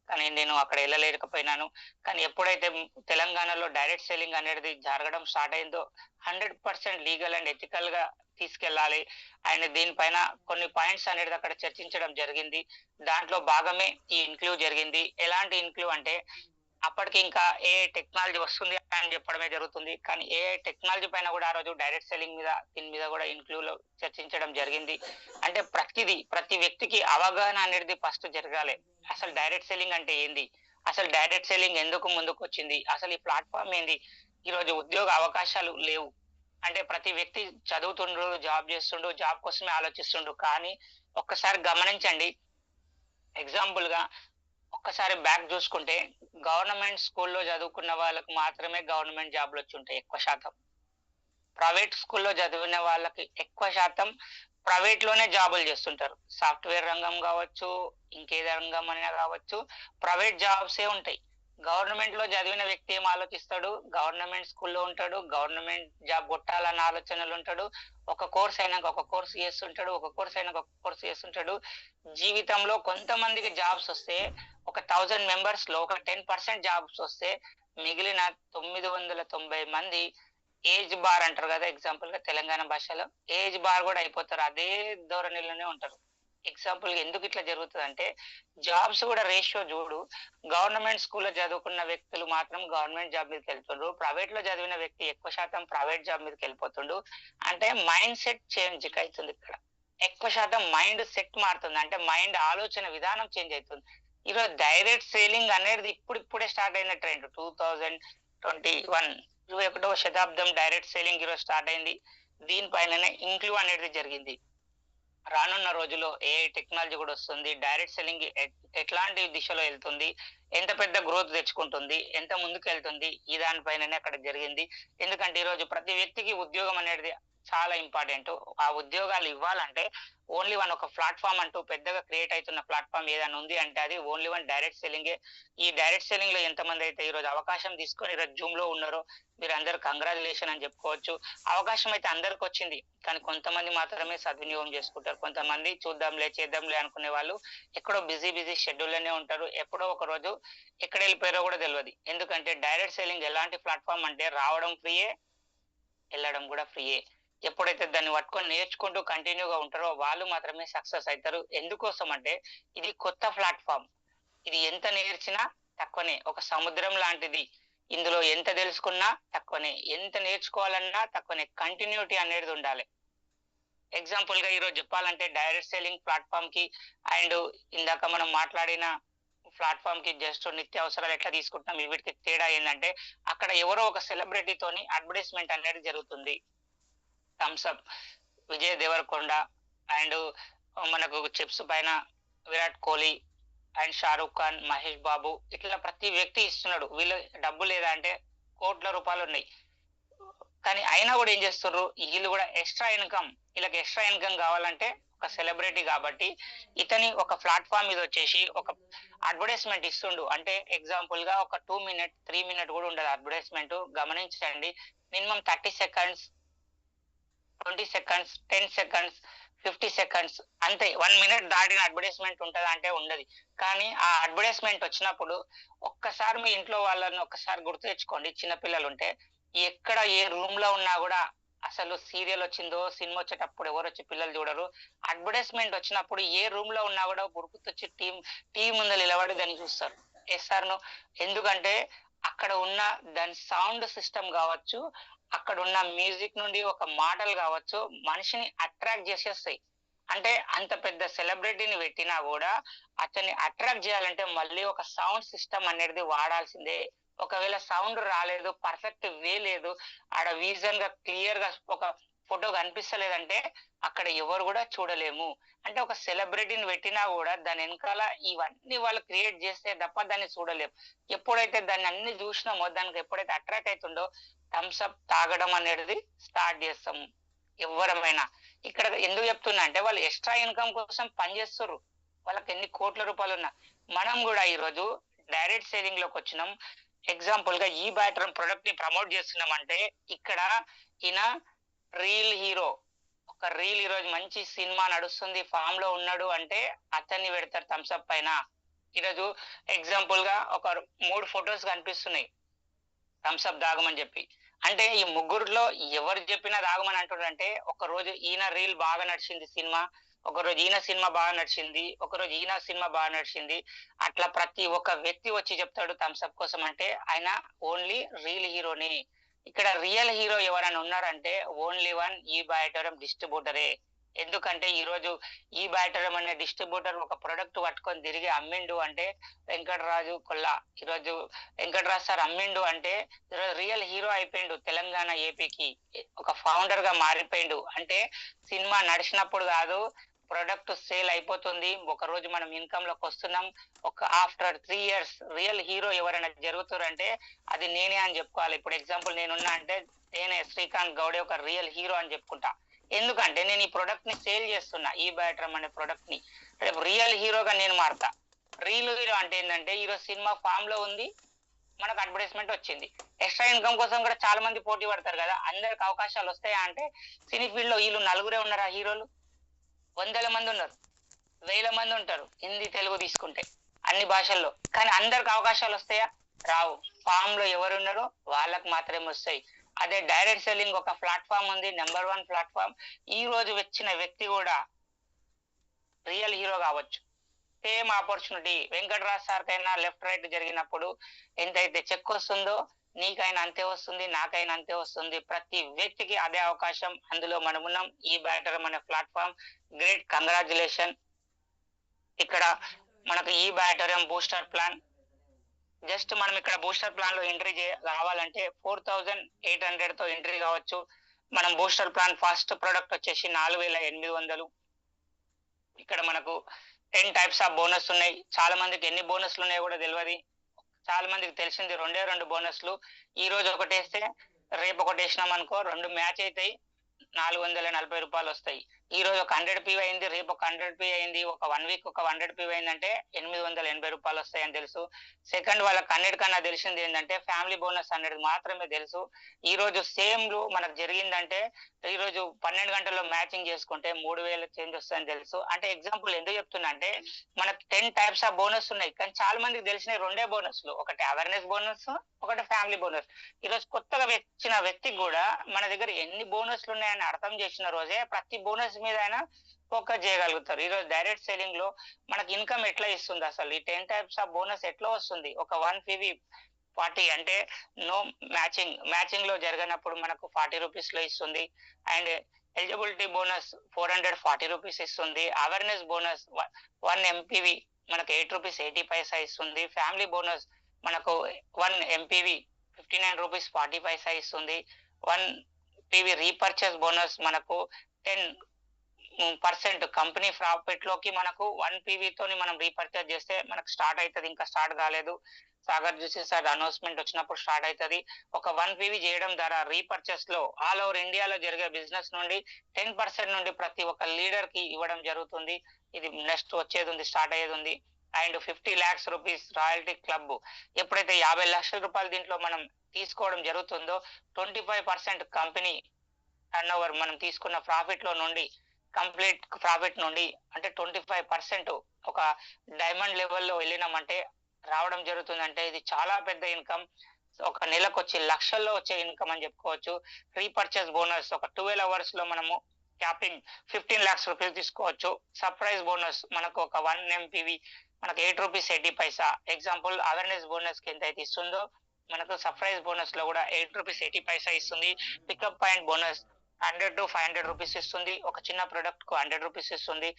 కానీ నేను అక్కడ వెళ్ళలేకపోయినాను. కానీ ఎప్పుడైతే తెలంగాణలో డైరెక్ట్ సెల్లింగ్ అనేది జరగడం స్టార్ట్ అయిందో 100% లీగల్ అండ్ ఎథికల్ గా తీసుకెళ్లాలి. అండ్ దీనిపైన కొన్ని పాయింట్స్ అనేది అక్కడ చర్చించడం జరిగింది. దాంట్లో భాగమే ఈ ఇన్క్లూవ్ జరిగింది. ఎలాంటి ఇన్క్లూవ్ అంటే అప్పటికి ఇంకా ఏ టెక్నాలజీ వస్తుంది అని చెప్పడమే జరుగుతుంది. కానీ ఏ టెక్నాలజీ పైన కూడా ఆ రోజు డైరెక్ట్ సెల్లింగ్ మీద దీని మీద కూడా ఇంక్లూలో చర్చించడం జరిగింది. అంటే ప్రతి వ్యక్తికి అవగాహన అనేది ఫస్ట్ జరగాలి. అసలు డైరెక్ట్ సెల్లింగ్ అంటే ఏంది? అసలు డైరెక్ట్ సెల్లింగ్ ఎందుకు ముందుకొచ్చింది? అసలు ఈ ప్లాట్‌ఫార్మ్ ఏంది? ఈరోజు ఉద్యోగ అవకాశాలు లేవు. అంటే ప్రతి వ్యక్తి చదువుతుండ్రు, జాబ్ చేస్తుండు, జాబ్ కోసమే ఆలోచిస్తుండు. కానీ ఒక్కసారి గమనించండి. ఎగ్జాంపుల్‌గా ఒక్కసారి బ్యాక్ చూసుకుంటే గవర్నమెంట్ స్కూల్‌లో చదువుకున్న వాళ్ళకి మాత్రమే గవర్నమెంట్ జాబ్‌లొచ్చుంటాయి ఎక్కువ శాతం. ప్రైవేట్ స్కూల్‌లో చదివిన వాళ్ళకి ఎక్కువ శాతం ప్రైవేట్‌లోనే జాబులు చేస్తుంటారు. సాఫ్ట్‌వేర్ రంగం గావచ్చు, ఇంకేదో రంగం అయినా గావచ్చు, ప్రైవేట్ జాబ్సే ఉంటాయి. గవర్నమెంట్‌లో చదివిన వ్యక్తి ఏం ఆలోచిస్తాడు? గవర్నమెంట్ స్కూల్‌లో ఉంటాడు. గవర్నమెంట్ జాబ్ కొట్టాలన్న ఆలోచనలుంటాడు. ఒక కోర్స్ అయినాక ఒక కోర్స్ చేస్తుంటాడు. ఒక కోర్స్ అయినాక ఒక కోర్స్ చేస్తుంటాడు. జీవితంలో కొంతమందికి జాబ్స్ వస్తే ఒక 1000 మెంబర్స్‌లో ఒక 10% జాబ్స్ వస్తే మిగిలిన 990 మంది ఏజ్ బార్ అంటారు కదా! ఎగ్జాంపుల్‌గా తెలంగాణ భాషలో. ఏజ్ బార్ గూడా అయిపోతారు. అదే ధోరణిలోనే ఉంటారు. ఎగ్జాంపుల్‌గా ఎందుకు ఇట్లా జరుగుతదంటే, జాబ్స్ గూడా రేషియో జూడు. గవర్నమెంట్ స్కూల్‌లో చదువుకున్న వ్యక్తులు మాత్రం గవర్నమెంట్ జాబ్ మీదకెళ్తుండ్రు. ప్రైవేట్‌లో చదివిన వ్యక్తి ఎక్కువ శాతం ప్రైవేట్ జాబ్ మీదకెళ్ళిపోతుండు. అంటే మైండ్ సెట్ చేంజ్ అయితుందిక్కడ. ఎక్కువ శాతం మైండ్ సెట్ మారుతుంది. అంటే మైండ్ ఆలోచన విధానం చేంజ్ అయితుంది. ఈరోజు డైరెక్ట్ సేలింగ్ అనేది ఇప్పుడిప్పుడే స్టార్ట్ అయిన ట్రెండ్. 2021 21వ శతాబ్దం డైరెక్ట్ సేలింగ్ ఈరోజు స్టార్ట్ అయింది. దీనిపైననే ఇంక్లూ అనేది జరిగింది. రానున్న రోజుల్లో ఏఐ టెక్నాలజీ కూడా వస్తుంది. డైరెక్ట్ సెల్లింగ్ ఎట్లాంటి దిశలో ఎళ్తుంది? ఎంత పెద్ద గ్రోత్ తెచ్చుకుంటుంది? ఎంత ముందుకెళ్తుంది? ఈ దాని పైననే అక్కడ జరిగింది. ఎందుకంటే ఈరోజు ప్రతి వ్యక్తికి ఉద్యోగం అనేది చాలా ఇంపార్టెంటు. ఆ ఉద్యోగాలు ఇవ్వాలంటే ఓన్లీ వన్ ఒక ప్లాట్‌ఫార్మ్ అంటూ పెద్దగా క్రియేట్ అయితున్న ప్లాట్‌ఫార్మ్ ఏదైనా ఉంది అంటే అది ఓన్లీ వన్ డైరెక్ట్ సెల్లింగే. ఈ డైరెక్ట్ సెల్లింగ్‌లో ఎంతమందైతే ఈరోజు అవకాశం తీసుకొని ఈరోజు జూమ్‌లో ఉన్నారో మీరందరూ కంగ్రాచ్యులేషన్ అని చెప్పుకోవచ్చు. అవకాశం అయితే అందరికొచ్చింది. కానీ కొంతమంది మాత్రమే సద్వినియోగం చేసుకుంటారు. కొంతమంది చూద్దాంలే, చేద్దాంలే అనుకునే వాళ్ళు ఎక్కడో బిజీ షెడ్యూల్‌లోనే ఉంటారు. ఎప్పుడో ఒక రోజు ఎక్కడెళ్ళిపోయారో కూడా తెలవది. ఎందుకంటే డైరెక్ట్ సెల్లింగ్ ఎలాంటి ప్లాట్‌ఫార్మ్ అంటే రావడం ఫ్రీయే, ఎళ్ళడం కూడా ఫ్రీయే. ఎప్పుడైతే దాన్ని పట్టుకొని నేర్చుకుంటూ కంటిన్యూగా ఉంటారో వాళ్ళు మాత్రమే సక్సెస్ అయితారు. ఎందుకోసం అంటే ఇది కొత్త ప్లాట్‌ఫార్మ్. ఇది ఎంత నేర్చినా తక్కువనే. ఒక సముద్రం లాంటిది. ఇందులో ఎంత తెలుసుకున్నా తక్కువనే. ఎంత నేర్చుకోవాలన్నా తక్కువనే. కంటిన్యూటీ అనేది ఉండాలి. ఎగ్జాంపుల్‌గా ఈరోజు చెప్పాలంటే డైరెక్ట్ సెల్లింగ్ ప్లాట్‌ఫార్మ్‌కి అండ్ ఇందాక మనం మాట్లాడిన ప్లాట్‌ఫార్మ్‌కి జస్ట్ నిత్యావసరాలు ఎట్లా తీసుకుంటున్నాం వీటికి తేడా ఏందంటే అక్కడ ఎవరో ఒక సెలబ్రిటీతోని అడ్వర్టైజ్‌మెంట్ అనేది జరుగుతుంది. Thums up, Vijay Deverakonda and మనకు చిప్స్ పైన విరాట్ కోహ్లీ అండ్ షారుఖ్ ఖాన్, మహేష్ బాబు ఇట్లా ప్రతి వ్యక్తి ఇస్తున్నాడు. వీళ్ళు డబ్బు లేదా అంటే కోట్ల రూపాయలున్నాయి. కానీ అయినా గూడా ఏం చేస్తుర్రు, ఈళ్ళు గూడా ఎక్స్‌ట్రా ఇన్‌కమ్ ఈళ్ళకి ఎక్స్‌ట్రా ఇన్‌కమ్ గావాలంటే ఒక సెలబ్రిటీ గాబట్టి ఇతని ఒక ప్లాట్‌ఫార్మ్ మీదొచ్చేసి ఒక అడ్వర్టైజ్‌మెంట్ ఇస్తుండు. అంటే ఎగ్జాంపుల్‌గా ఒక 2 మినిట్, 3 మినిట్ గూడా ఉండదు అడ్వర్టైజ్‌మెంటు. గమనించండి. Minimum 30 seconds, 20 seconds, 10 seconds, 50 seconds అంతే. 1 మినిట్ దాటిన అడ్వర్టైజ్‌మెంట్ ఉంటదా అంటే ఉండది. కానీ ఆ అడ్వర్టైజ్‌మెంట్ వచ్చినప్పుడు ఒక్కసారి మీ ఇంట్లో వాళ్ళని ఒక్కసారి గుర్తు తెచ్చుకోండి చిన్న పిల్లలుంటే. ఎక్కడ ఏ రూమ్‌లో ఉన్నా గూడా అసలు సీరియల్ వచ్చిందో, సినిమా వచ్చేటప్పుడు ఎవరొచ్చి పిల్లలు చూడరు. అడ్వర్టైజ్‌మెంట్ వచ్చినప్పుడు ఏ రూమ్‌లో ఉన్నా గూడా ఉరుకుతొచ్చి టీవీ ముందల నిలబడి దాన్ని చూస్తారు. Yes or no? ఎందుకంటే అక్కడ ఉన్న దాని సౌండ్ సిస్టమ్ గావచ్చు, అక్కడున్న మ్యూజిక్ నుండి ఒక మాటలు గావచ్చు, మనిషిని అట్రాక్ట్ చేసేస్తాయి. అంటే అంత పెద్ద సెలబ్రిటీని పెట్టినా గూడా అతన్ని అట్రాక్ట్ జేయాలంటే మళ్ళీ ఒక సౌండ్ సిస్టమ్ అనేది వాడాల్సిందే. ఒకవేళ సౌండ్ రాలేదు, పర్ఫెక్ట్ వే లేదు, ఆడ విజన్‌గా క్లియర్‌గా ఒక ఫోటో కనిపిస్తలేదంటే అక్కడ ఎవరు గూడా చూడలేము. అంటే ఒక సెలబ్రిటీని పెట్టినా గూడా దాని ఎనకాల ఇవన్నీ వాళ్ళు క్రియేట్ చేస్తే తప్ప దాన్ని చూడలేం. ఎప్పుడైతే దాన్ని అన్ని జూసినామో దానికి ఎప్పుడైతే అట్రాక్ట్ అయితుండో థమ్స్ అప్ తాగడం అనేది స్టార్ట్ చేస్తాము ఎవ్వరమైనా. ఇక్కడ ఎందుకు చెప్తున్నా అంటే వాళ్ళు ఎక్స్‌ట్రా ఇన్‌కమ్ కోసం పని చేస్తుర్రు. వాళ్ళకి ఎన్ని కోట్ల రూపాయలున్నా. మనం గూడా ఈరోజు డైరెక్ట్ సేలింగ్‌లోకొచ్చినాం. ఎగ్జాంపుల్‌గా ఈ బ్యాటర్ ప్రొడక్ట్‌ని ప్రమోట్ చేస్తున్నామంటే ఇక్కడ ఈయన రీల్ హీరో. ఒక రీల్ ఈరోజు మంచి సినిమా నడుస్తుంది, ఫామ్‌లో ఉన్నాడు అంటే అతన్ని పెడతారు థమ్స్ అప్ పైన. ఈరోజు ఎగ్జాంపుల్‌గా ఒక 3 ఫోటోస్ కనిపిస్తున్నాయి. థమ్స్ అప్ తాగమని చెప్పి. అంటే ఈ ముగ్గురిలో ఎవరు చెప్పినా తాగమని అంటుర్రంటే, ఒకరోజు ఈయన రీల్ బాగా నడిచింది సినిమా. ఒకరోజు ఈయన సినిమా బాగా నడిచింది, ఒకరోజు ఈయన సినిమా బాగా నడిచింది. అట్లా ప్రతి ఒక్క వ్యక్తి వచ్చి చెప్తాడు థమ్సప్ కోసం అంటే ఆయన ఓన్లీ రీల్ హీరోనే. ఇక్కడ రియల్ హీరో ఎవరైనా ఉన్నారంటే ఓన్లీ వన్ ఈ బయటరం డిస్ట్రిబ్యూటరే. ఎందుకంటే ఈరోజు ఈ బయటరం అనే డిస్ట్రిబ్యూటర్ ఒక ప్రొడక్ట్ పట్టుకొని తిరిగి అమ్మిండు అంటే వెంకటరాజు కొల్లా. ఈరోజు వెంకటరాజు సార్ అమ్మిండు అంటే ఈరోజు రియల్ హీరో అయిపోయిండు తెలంగాణ ఏపీకి. ఒక ఫౌండర్ గా మారిపోయిండు అంటే సినిమా నడిచినప్పుడు కాదు, ప్రొడక్ట్ సేల్ అయిపోతుంది, ఒక రోజు మనం ఇన్కమ్ లోకి వస్తున్నాం. ఒక ఆఫ్టర్ 3 years రియల్ హీరో ఎవరైనా జరుగుతారంటే అది నేనే అని చెప్పుకోవాలి. ఇప్పుడు ఎగ్జాంపుల్ నేనున్నా అంటే నేనే శ్రీకాంత్ గౌడే ఒక రియల్ హీరో అని చెప్పుకుంటా. ఎందుకంటే నేను ఈ ప్రొడక్ట్ ని సేల్ చేస్తున్నా, ఈ బ్యాటరమ్ అనే ప్రొడక్ట్ ని. రేపు రియల్ హీరోగా నేను మారుతా. రియల్ హీరో అంటే ఏంటంటే ఈరోజు సినిమా ఫామ్ లో ఉంది, మనకు అడ్వర్టైజ్మెంట్ వచ్చింది, ఎక్స్ట్రా ఇన్కమ్ కోసం కూడా చాలా మంది పోటీ పడతారు కదా, అందరికి అవకాశాలు వస్తాయా అంటే సినీ ఫీల్డ్ లో వీళ్ళు నలుగురే ఉన్నారా హీరోలు? వందల మంది ఉన్నారు, వేల మంది ఉంటారు, హిందీ తెలుగు తీసుకుంటే అన్ని భాషల్లో. కానీ అందరికి అవకాశాలు వస్తాయా? రావు. ఫామ్ లో ఎవరు ఉన్నారో వాళ్ళకి మాత్రమే వస్తాయి. అదే డైరెక్ట్ సెల్లింగ్ ఒక ప్లాట్ఫామ్ ఉంది, నెంబర్ 1 ప్లాట్ఫామ్. ఈ రోజు వచ్చిన వ్యక్తి కూడా రియల్ హీరో కావచ్చు. సేమ్ ఆపర్చునిటీ వెంకటరాజ్ సార్ కైనా లెఫ్ట్ రైట్ జరిగినప్పుడు ఎంతైతే చెక్ వస్తుందో నీకైనా అంతే వస్తుంది, నాకైనా అంతే వస్తుంది. ప్రతి వ్యక్తికి అదే అవకాశం. అందులో మనం ఉన్నాం, ఈ బ్యాటరమ్ అనే ప్లాట్ఫామ్. Great, congratulation. ఇక్కడ మనకు ఈ బ్యాటరమ్ బూస్టర్ ప్లాన్. జస్ట్ మనం ఇక్కడ బూస్టర్ ప్లాన్ లో ఎంట్రీ కావాలంటే 4800 తో ఎంట్రీ కావచ్చు. మనం బూస్టర్ ప్లాన్ ఫస్ట్ ప్రొడక్ట్ వచ్చేసి 4800. ఇక్కడ మనకు 10 టైప్స్ ఆఫ్ బోనస్ ఉన్నాయి. చాలా మందికి ఎన్ని బోనస్లు ఉన్నాయో కూడా తెలియదు. చాలా మందికి తెలిసింది 2 బోనస్లు. ఈ రోజు ఒకటి వేస్తే రేపు ఒకటి వేసినాం అనుకో, 2 మ్యాచ్ అవుతాయి, 440 రూపాయలు వస్తాయి. ఈ రోజు ఒక 100 PV అయింది, రేపు ఒక 100 PV అయింది, ఒక 1 వీక్ ఒక 100 PV అయిందంటే 880 రూపాయలు వస్తాయని తెలుసు. సెకండ్ వాళ్ళకి 100 కన్నా తెలిసింది ఏంటంటే ఫ్యామిలీ బోనస్ 100 మాత్రమే తెలుసు. ఈ రోజు సేమ్ లో మనకు జరిగిందంటే ఈ రోజు 12 గంటల్లో మ్యాచింగ్ చేసుకుంటే 3000 చేంజ్ వస్తుందని తెలుసు. అంటే ఎగ్జాంపుల్ ఎందుకు చెప్తున్నా అంటే మనకు 10 టైప్స్ ఆఫ్ బోనస్ ఉన్నాయి, కానీ చాలా మందికి తెలిసిన 2 బోనస్లు, ఒకటి అవేర్నెస్ బోనస్, ఒకటి ఫ్యామిలీ బోనస్. ఈ రోజు కొత్తగా వచ్చిన వ్యక్తికి కూడా మన దగ్గర ఎన్ని బోనస్లు ఉన్నాయని అర్థం చేసిన రోజే ప్రతి బోనస్ మీద అయినా ఫోకస్ చేయగలుగుతారు. ఈ రోజు డైరెక్ట్ సెల్లింగ్ లో మనకి ఇన్కమ్ ఎట్లా ఇస్తుంది, అసలు ఈ 10 టైప్స్ ఆఫ్ బోనస్ ఎట్లా వస్తుంది? ఒక 1 PV 40 అంటే నో మ్యాచింగ్ లో జరగనప్పుడు మనకు 40 రూపీస్ లో ఇస్తుంది. అండ్ ఎలిజిబిలిటీ బోనస్ 440 రూపీస్ ఇస్తుంది. అవేర్నెస్ బోనస్ 1 MPV మనకు 8 రూపీస్ 80 పైసా ఇస్తుంది. ఫ్యామిలీ బోనస్ మనకు 1 MPV 59 రూపీస్ 40 పైసా ఇస్తుంది. 1 PV రీపర్చేస్ బోనస్ మనకు 10% కంపెనీ ప్రాఫిట్ లోకి మనకు 1 PV తోని మనం రీపర్చేస్ చేస్తే మనకు స్టార్ట్ అవుతుంది. ఇంకా స్టార్ట్ కాలేదు, సాగర్ జోషి సార్ అనౌన్స్మెంట్ వచ్చినప్పుడు స్టార్ట్ అవుతుంది. ఒక 1 PV చేయడం ద్వారా రీపర్చేస్ లో ఆల్ ఓవర్ ఇండియాలో జరిగే బిజినెస్ నుండి 10% నుండి ప్రతి ఒక్క లీడర్ కి ఇవ్వడం జరుగుతుంది. ఇది నెక్స్ట్ వచ్చేది ఉంది, స్టార్ట్ అయ్యేది ఉంది. And 50 lakhs rupees royalty club. ఎప్పుడైతే 50 లక్షల రూపాయలు దీంట్లో మనం తీసుకోవడం జరుగుతుందో 25% కంపెనీ టర్న్ ఓవర్ మనం తీసుకున్న ప్రాఫిట్ లో నుండి, కంప్లీట్ ప్రాఫిట్ నుండి అంటే 25% ఒక డైమండ్ లెవెల్లో వెళ్ళినామంటే రావడం జరుగుతుంది. అంటే ఇది చాలా పెద్ద ఇన్కమ్. ఒక నెలకు వచ్చే లక్షల్లో వచ్చే ఇన్కమ్ అని చెప్పుకోవచ్చు. రీపర్చేస్ బోనస్ ఒక 12 hours లో మనము క్యాపింగ్ 15 lakhs రూపీస్ తీసుకోవచ్చు. సర్ప్రైజ్ బోనస్ మనకు ఒక 1 MPV మనకు 8 రూపీస్ 80 పైసా. ఎగ్జాంపుల్ అవేర్నెస్ బోనస్ కి ఎంత అయితే ఇస్తుందో మనకు సర్ప్రైజ్ బోనస్ లో కూడా 8 రూపీస్ 80 పైసా ఇస్తుంది. Pickup point bonus 100 to 500 rupees ఇస్తుంది. ఒక చిన్న ప్రొడక్ట్ కు 100 రూపీస్ ఇస్తుంది.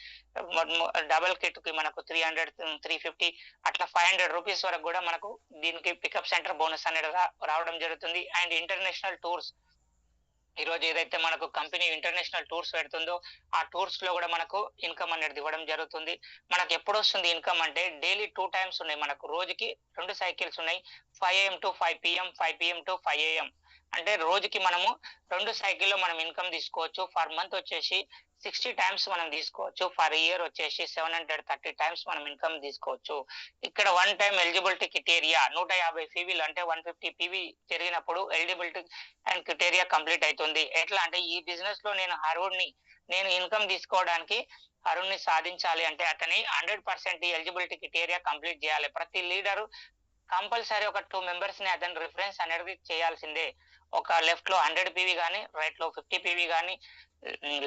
డబల్ కిట్ కి మనకు 300 350 అట్లా 500 రూపీస్ వరకు కూడా మనకు దీనికి పికప్ సెంటర్ బోనస్ అనేది రావడం జరుగుతుంది. అండ్ ఇంటర్నేషనల్ టూర్స్, ఈ రోజు ఏదైతే మనకు కంపెనీ ఇంటర్నేషనల్ టూర్స్ పెడుతుందో ఆ టూర్స్ లో కూడా మనకు ఇన్కమ్ అనేది ఇవ్వడం జరుగుతుంది. మనకు ఎప్పుడు వస్తుంది ఇన్కమ్ అంటే డైలీ 2 times ఉన్నాయి. మనకు రోజుకి 2 సైకిల్స్ ఉన్నాయి, 5 AM to 5 PM, 5 PM to 5 AM. అంటే రోజుకి మనము 2 సైకిల్లో మనం ఇన్కమ్ తీసుకోవచ్చు. ఫర్ మంత్ వచ్చేసి 60 times మనం తీసుకోవచ్చు. ఫర్ ఇయర్ వచ్చేసి 730 times మనం ఇన్కమ్ తీసుకోవచ్చు. ఇక్కడ 1 time ఎలిజిబిలిటీ క్రైటీరియా 150 PVలు అంటే 150 PV జరిగినప్పుడు ఎలిజిబిలిటీ అండ్ క్రైటీరియా కంప్లీట్ అవుతుంది. ఎట్లా అంటే ఈ బిజినెస్ లో నేను ఇన్కమ్ తీసుకోవడానికి అరుణ్ని సాధించాలి అంటే అతని 100% ఎలిజిబిలిటీ క్రైటీరియా కంప్లీట్ చేయాలి. ప్రతి లీడరు కంపల్సరీ ఒక 2 members ని అతని రిఫరెన్స్ అనేది చేయాల్సిందే. ఒక లెఫ్ట్ లో 100 పీవీ కానీ, రైట్ లో 50 పీవీ కానీ,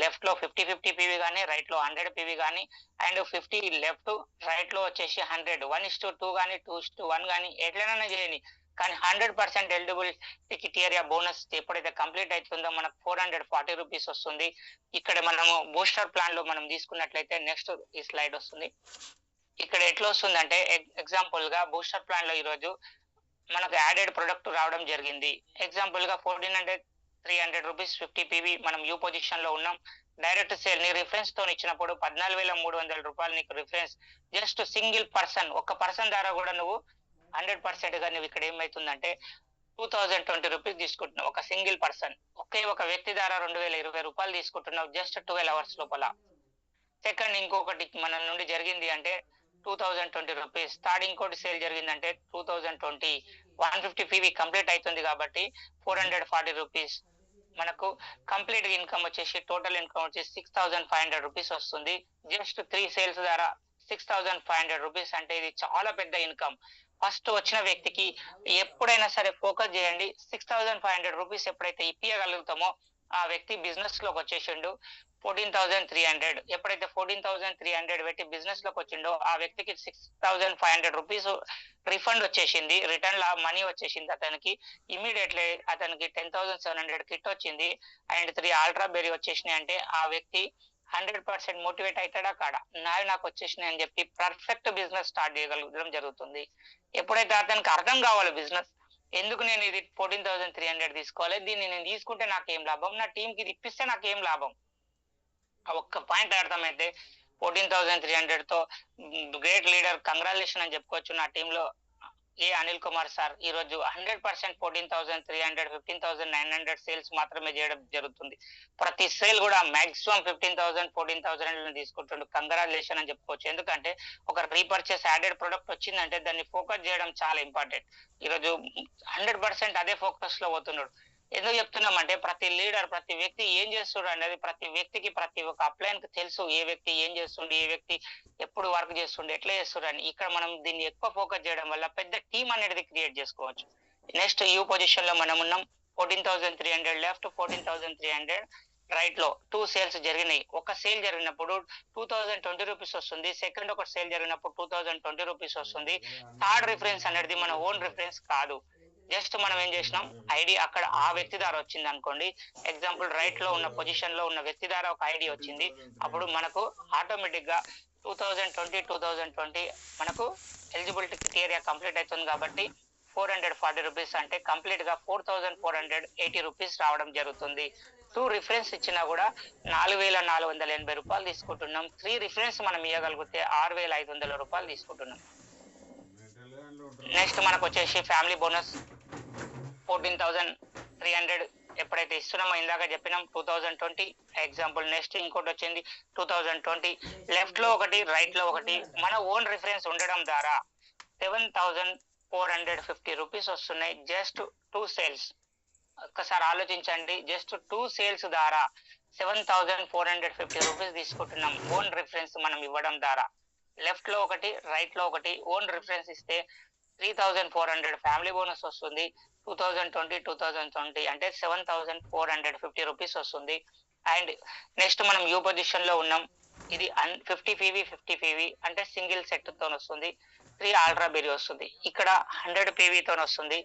లెఫ్ట్ లో 50 పీవీ కానీ, రైట్ లో 100 పీవీ కానీ, అండ్ 50 లెఫ్ట్, రైట్ లో వచ్చేసి 100, 1:2 కానీ 2:1 కానీ ఎట్లైనా చేయని, కానీ 100% ఎలిజిబుల్ టికెట్ ఏరియా బోనస్ ఎప్పుడైతే కంప్లీట్ అవుతుందో మనకు 440 రూపీస్ వస్తుంది. ఇక్కడ మనము బూస్టర్ ప్లాన్ లో మనం తీసుకున్నట్లయితే నెక్స్ట్ ఈ స్లైడ్ వస్తుంది. ఇక్కడ ఎట్లా వస్తుందంటే ఎగ్జాంపుల్ గా బూస్టర్ ప్లాన్ లో ఈరోజు మనకు యాడెడ్ ప్రొడక్ట్ రావడం జరిగింది. ఎగ్జాంపుల్ గా 1400 రూపీస్ 50 పీవీ మనం యూ పొజిషన్ లో ఉన్నాం. డైరెక్ట్ సేల్ నీ రిఫరెన్స్ తో ఇచ్చినప్పుడు 14,300 రూపాయలు నీకు రిఫరెన్స్. జస్ట్ సింగిల్ పర్సన్, ఒక్క పర్సన్ ద్వారా కూడా నువ్వు 100% గా నువ్వు ఇక్కడ ఏమైతుందంటే 2020 రూపీస్ తీసుకుంటున్నావు ఒక సింగిల్ పర్సన్. ఒకే ఒక వ్యక్తి ద్వారా 2020 రూపాయలు తీసుకుంటున్నావు జస్ట్ 12 అవర్స్ లోపల. సెకండ్ ఇంకొకటి మన నుండి జరిగింది అంటే 2020 రూపీస్. థర్డ్ ఇంకోటి సేల్ జరిగిందంటే 2020 150 పీవీ కంప్లీట్ అవుతుంది కాబట్టి 440 రూపీస్ మనకు కంప్లీట్ ఇన్కమ్ వచ్చేసి టోటల్ ఇన్కమ్ వచ్చేసి 6,500 రూపీస్ వస్తుంది. జస్ట్ 3 సేల్స్ ద్వారా 6,500 రూపీస్ అంటే ఇది చాలా పెద్ద ఇన్కమ్. ఫస్ట్ వచ్చిన వ్యక్తికి ఎప్పుడైనా సరే ఫోకస్ చేయండి. 6,500 రూపీస్ ఎప్పుడైతే ఇప్పించగలుగుతామో ఆ వ్యక్తి బిజినెస్ లోకి వచ్చేసిండు. 14,300 ఎప్పుడైతే 14,300 పెట్టి బిజినెస్ లోకి వచ్చిండో ఆ వ్యక్తికి 6,500 రూపీస్ రిఫండ్ వచ్చేసింది, రిటర్న్ లా మనీ వచ్చేసింది అతనికి. ఇమీడియట్లీ అతనికి 10,700 కిట్ వచ్చింది అండ్ 3 అల్ట్రా బెర్రీ వచ్చేసినాయి. అంటే ఆ వ్యక్తి 100% మోటివేట్ అవుతాడా కాడా, నాకు వచ్చేసినాయి అని చెప్పి పర్ఫెక్ట్ బిజినెస్ స్టార్ట్ చేయగలగడం జరుగుతుంది. ఎప్పుడైతే అతనికి అర్థం కావాలి బిజినెస్, ఎందుకు నేను ఇది 14,300 తీసుకోవాలి, దీన్ని నేను తీసుకుంటే నాకు ఏం లాభం, నా టీంకి ఇది ఇప్పిస్తే నాకు ఏం లాభం, ఆ ఒక్క పాయింట్ అర్థమైతే 14,300 తో గ్రేట్ లీడర్ కంగ్రాచులేషన్ అని చెప్పుకోవచ్చు. నా టీంలో ఏ అనిల్ కుమార్ సార్ ఈ రోజు 100% 14,300 15,900 సేల్స్ మాత్రమే చేయడం జరుగుతుంది. ప్రతి సేల్ కూడా మాక్సిమం 15,000 14,000 తీసుకుంటుండు. కంగ్రాచులేషన్ అని చెప్పుకోవచ్చు. ఎందుకంటే ఒక రీపర్చేస్ యాడెడ్ ప్రొడక్ట్ వచ్చిందంటే దాన్ని ఫోకస్ చేయడం చాలా ఇంపార్టెంట్. ఈరోజు 100% అదే ఫోకస్ లో పోతున్నాడు. ఎందుకు చెప్తున్నామంటే ప్రతి లీడర్, ప్రతి వ్యక్తి ఏం చేస్తుడు అనేది ప్రతి వ్యక్తికి, ప్రతి ఒక్క అప్లైన్ కి తెలుసు. ఏ వ్యక్తి ఏం చేస్తుండే, ఏ వ్యక్తి ఎప్పుడు వర్క్ చేస్తుండే, ఎట్లా చేస్తుండే అని. ఇక్కడ మనం దీన్ని ఎక్కువ ఫోకస్ చేయడం వల్ల పెద్ద టీం అనేది క్రియేట్ చేసుకోవచ్చు. నెక్స్ట్ యూ పొజిషన్ లో మనం ఉన్నాం. 14,300 లెఫ్ట్, 14,300 రైట్ లో 2 సేల్స్ జరిగినాయి. ఒక సేల్ జరిగినప్పుడు 2,020 రూపీస్ వస్తుంది. సెకండ్ ఒక సేల్ జరిగినప్పుడు 2,020 రూపీస్ వస్తుంది. థర్డ్ రిఫరెన్స్ అనేది మన ఓన్ రిఫరెన్స్ కాదు. జస్ట్ మనం ఏం చేసినాం, ఐడి అక్కడ ఆ వ్యక్తి ద్వారా వచ్చింది అనుకోండి. ఎగ్జాంపుల్ రైట్ లో ఉన్న పొజిషన్ లో ఉన్న వ్యక్తి ద్వారా ఒక ఐడి వచ్చింది. అప్పుడు మనకు ఆటోమేటిక్ గా 2020 మనకు ఎలిజిబిలిటీ క్రైటీరియా కంప్లీట్ అవుతుంది కాబట్టి 440 రూపీస్ అంటే కంప్లీట్ గా 4,480 రూపీస్ రావడం జరుగుతుంది. 2 రిఫరెన్స్ ఇచ్చినా కూడా 4,480 రూపాయలు తీసుకుంటున్నాం. 3 రిఫరెన్స్ మనం ఇవ్వగలిగితే 6,500 రూపాయలు తీసుకుంటున్నాం. నెక్స్ట్ మనకు వచ్చేసి ఫ్యామిలీ బోనస్ 14,300 ఎప్పుడైతే ఇస్తున్నామో ఇందాక చెప్పినాం 2020 ఎగ్జాంపుల్. నెక్స్ట్ ఇంకోటి వచ్చింది 2020 లెఫ్ట్ లో ఒకటి, రైట్ లో ఒకటి. మన ఓన్ రిఫరెన్స్ ఉండడం ద్వారా 7,450 రూపీస్ వస్తున్నాయి. Just 2 sales. ఒక్కసారి ఆలోచించండి, జస్ట్ 2 సేల్స్ ద్వారా 7,450 రూపీస్ తీసుకుంటున్నాం ఓన్ రిఫరెన్స్ మనం ఇవ్వడం ద్వారా. లెఫ్ట్ లో ఒకటి, రైట్ లో ఒకటి ఓన్ రిఫరెన్స్ ఇస్తే 3,400 ఫ్యామిలీ బోనస్ వస్తుంది. 2020 అంటే 7,450 రూపీస్ వస్తుంది. అండ్ నెక్స్ట్ మనం యూ పొజిషన్ లో ఉన్నాం. ఇది 50 పీవీ అంటే సింగిల్ సెట్ తో వస్తుంది. 3 అల్ట్రా బెర్రీ వస్తుంది. ఇక్కడ 100 పీవీ తో వస్తుంది.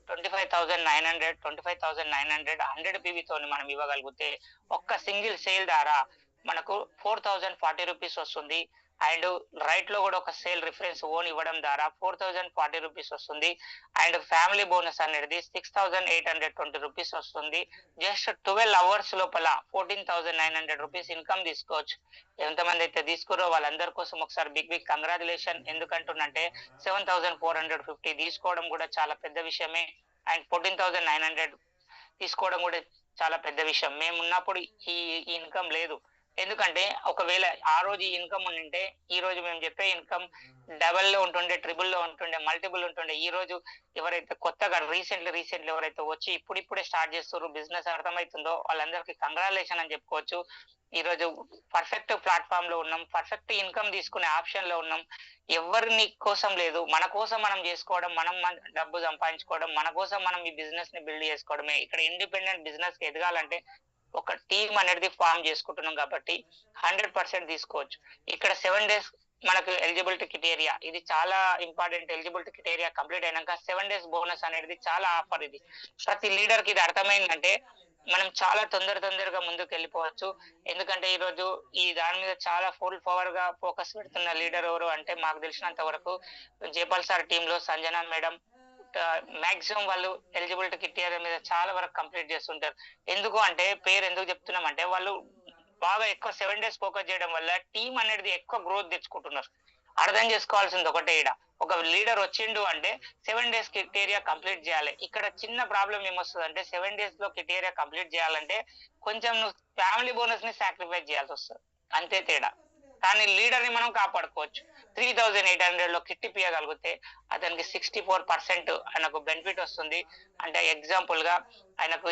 25,900 100 పీవీతో మనం ఇవ్వగలిగితే ఒక్క సింగిల్ సేల్ ద్వారా మనకు 4,040 రూపీస్ వస్తుంది. అండ్ రైట్ లో కూడా ఒక సేల్ రిఫరెన్స్ ఓన్ ఇవ్వడం ద్వారా 4,040 రూపీస్ వస్తుంది. అండ్ ఫ్యామిలీ బోనస్ అనేది 6,820 రూపీస్ వస్తుంది. జస్ట్ 12 అవర్స్ లోపల 14,900 రూపీస్ ఇన్కమ్ తీసుకోవచ్చు. ఎంతమంది అయితే తీసుకురో వాళ్ళందరి కోసం ఒకసారి బిగ్ కంగ్రాచులేషన్. ఎందుకంటున్నంటే 7,450 తీసుకోవడం కూడా చాలా పెద్ద విషయమే. అండ్ 14,900 తీసుకోవడం కూడా చాలా పెద్ద విషయం. మేము ఉన్నప్పుడు ఈ ఇన్కమ్ లేదు. ఎందుకంటే ఒకవేళ ఆ రోజు ఇన్కమ్ ఉండింటే ఈ రోజు మేము చెప్పే ఇన్కమ్ డబల్ లో ఉంటుండే, ట్రిపుల్ లో ఉంటుండే, మల్టిపుల్ ఉంటుండే. ఈ రోజు ఎవరైతే కొత్తగా రీసెంట్లీ ఎవరైతే వచ్చి ఇప్పుడిప్పుడే స్టార్ట్ చేస్తారో బిజినెస్ అర్థమవుతుందో వాళ్ళందరికీ కంగ్రాచులేషన్ అని చెప్పుకోవచ్చు. ఈ రోజు పర్ఫెక్ట్ ప్లాట్ఫామ్ లో ఉన్నాం, పర్ఫెక్ట్ ఇన్కమ్ తీసుకునే ఆప్షన్ లో ఉన్నాం. ఎవరిని కోసం లేదు, మన కోసం మనం చేసుకోవడం, మనం డబ్బు సంపాదించుకోవడం, మన కోసం మనం ఈ బిజినెస్ ని బిల్డ్ చేసుకోవడమే. ఇక్కడ ఇండిపెండెంట్ బిజినెస్ కి ఎదగాలంటే ఒక టీమ్ అనేది ఫామ్ చేసుకుంటున్నాం కాబట్టి 100% తీసుకోవచ్చు. ఇక్కడ 7 days మనకు ఎలిజిబిలిటీ క్రైటీరియా, ఇది చాలా ఇంపార్టెంట్. ఎలిజిబిలిటీ క్రైటీరియా కంప్లీట్ అయినాక 7 days బోనస్ అనేది చాలా ఆఫర్. ఇది ప్రతి లీడర్ కి ఇది అర్థమైందంటే మనం చాలా తొందరగా ముందుకు వెళ్ళిపోవచ్చు. ఎందుకంటే ఈ రోజు ఈ దాని మీద చాలా ఫుల్ పవర్ గా ఫోకస్ పెడుతున్న లీడర్ ఎవరు అంటే మాకు తెలిసినంత వరకు జైపాల్ సార్ టీమ్ లో సంజన మేడం మాక్సిమం వాళ్ళు ఎలిజిబిలిటీ క్రైటీరియా మీద చాలా వరకు కంప్లీట్ చేస్తుంటారు. ఎందుకు అంటే పేరు ఎందుకు చెప్తున్నాం అంటే వాళ్ళు బాగా ఎక్కువ 7 days ఫోకస్ చేయడం వల్ల టీం అనేది ఎక్కువ గ్రోత్ తెచ్చుకుంటున్నారు. అర్థం చేసుకోవాల్సింది ఒకటే, ఈడ ఒక లీడర్ వచ్చిండు అంటే 7 days క్రైటీరియా కంప్లీట్ చేయాలి. ఇక్కడ చిన్న ప్రాబ్లం ఏమొస్తుంది అంటే 7 days లో క్రైటీరియా కంప్లీట్ చేయాలంటే కొంచెం నువ్వు ఫ్యామిలీ బోనస్ ని సాక్రిఫైస్ చేయాల్సి వస్తుంది, అంతే తేడా. కానీ లీడర్ ని మనం కాపాడుకోవచ్చు. 3800 లో కిట్ ఇప్పించగలిగితే అతనికి 64% ఆయనకు బెనిఫిట్ వస్తుంది. అంటే ఎగ్జాంపుల్ గా ఆయనకు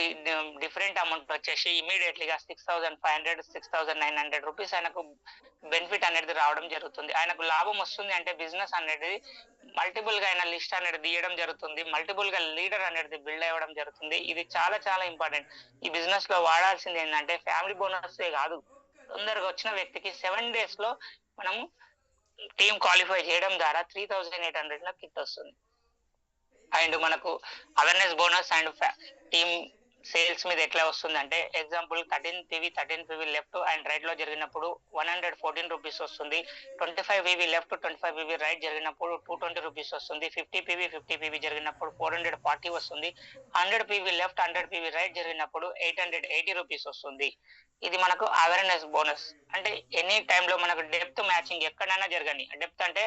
డిఫరెంట్ అమౌంట్ వచ్చేసి ఇమీడియట్లీగా 6500 6900 రూపీస్ ఆయనకు బెనిఫిట్ అనేది రావడం జరుగుతుంది. ఆయనకు లాభం వస్తుంది అంటే బిజినెస్ అనేది మల్టిపుల్ గా ఆయన లిస్ట్ అనేది తీయడం జరుగుతుంది, మల్టిపుల్ గా లీడర్ అనేది బిల్డ్ అవ్వడం జరుగుతుంది. ఇది చాలా ఇంపార్టెంట్. ఈ బిజినెస్ లో వాడాల్సింది ఏంటంటే ఫ్యామిలీ బోనస్ కాదు, తొందరగా వచ్చిన వ్యక్తికి 7 days లో మనం టీమ్ క్వాలిఫై చేయడం ద్వారా 3800 లో కిట్ వస్తుంది. అండ్ మనకు awareness bonus and team sales మీద ఎట్లా వస్తుంది అంటే example 13 PV left and right లో జరిగినప్పుడు 114 రూపీస్ వస్తుంది. 25 PV లెఫ్ట్ 25 PV రైట్ జరిగినప్పుడు 220 రూపీస్ వస్తుంది. 50 PV జరిగినప్పుడు 440 వస్తుంది. 100 PV లెఫ్ట్ 100 PV రైట్ జరిగినప్పుడు 880 రూపీస్ వస్తుంది. ఇది మనకు అవేర్నెస్ బోనస్. అంటే ఎనీ టైంలో మనకు డెప్త్ మ్యాచింగ్ ఎక్కడైనా జరగని, డెప్త్ అంటే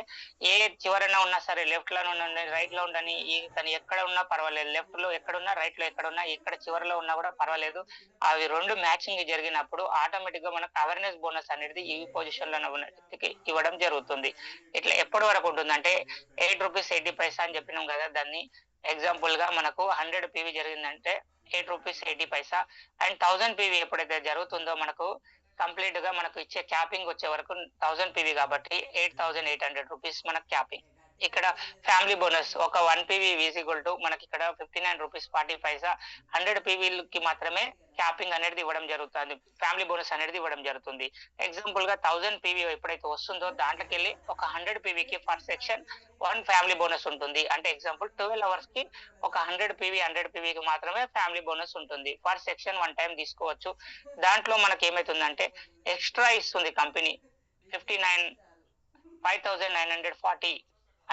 ఏ చివరైనా ఉన్నా సరే, లెఫ్ట్ లో ఉండని రైట్ లో ఉండని తను ఎక్కడ ఉన్నా పర్వాలేదు, లెఫ్ట్ లో ఎక్కడున్నా రైట్ లో ఎక్కడున్నా ఎక్కడ చివరిలో ఉన్నా కూడా పర్వాలేదు, అవి రెండు మ్యాచింగ్ జరిగినప్పుడు ఆటోమేటిక్ గా మనకు అవేర్నెస్ బోనస్ అనేది ఈ పొజిషన్ లో ఉన్న వ్యక్తికి ఇవ్వడం జరుగుతుంది. ఇట్లా ఎప్పటి వరకు ఉంటుందంటే 8 రూపీస్ 80 పైసా అని చెప్పినాం కదా, దాన్ని ఎగ్జాంపుల్ గా మనకు 100 PV జరిగిందంటే 8 రూపీస్ 80 పైసా. అండ్ 1000 PV ఎప్పుడైతే జరుగుతుందో మనకు కంప్లీట్ గా మనకు ఇచ్చే క్యాపింగ్ వచ్చే వరకు 1000 PV కాబట్టి 8800 రూపీస్ మనకు క్యాపింగ్. ఇక్కడ ఫ్యామిలీ బోనస్ ఒక 1 PV ఈక్వల్ టు మనకి ఇక్కడ 59 రూపీస్ 40 పైసా. 100 PV కి మాత్రమే క్యాపింగ్ అనేది ఇవ్వడం జరుగుతుంది, ఫ్యామిలీ బోనస్ అనేది ఇవ్వడం జరుగుతుంది. ఎగ్జాంపుల్ గా 1000 PV ఎప్పుడైతే వస్తుందో దాంట్లోకి వెళ్ళి ఒక 100 PV కి ఫర్ సెక్షన్ 1 ఫ్యామిలీ బోనస్ ఉంటుంది. అంటే ఎగ్జాంపుల్ 12 hours కి ఒక 100 PV కి మాత్రమే ఫ్యామిలీ బోనస్ ఉంటుంది. ఫర్ సెక్షన్ 1 టైం తీసుకోవచ్చు. దాంట్లో మనకి ఏమైతుందంటే ఎక్స్ట్రా ఇస్తుంది కంపెనీ 5940.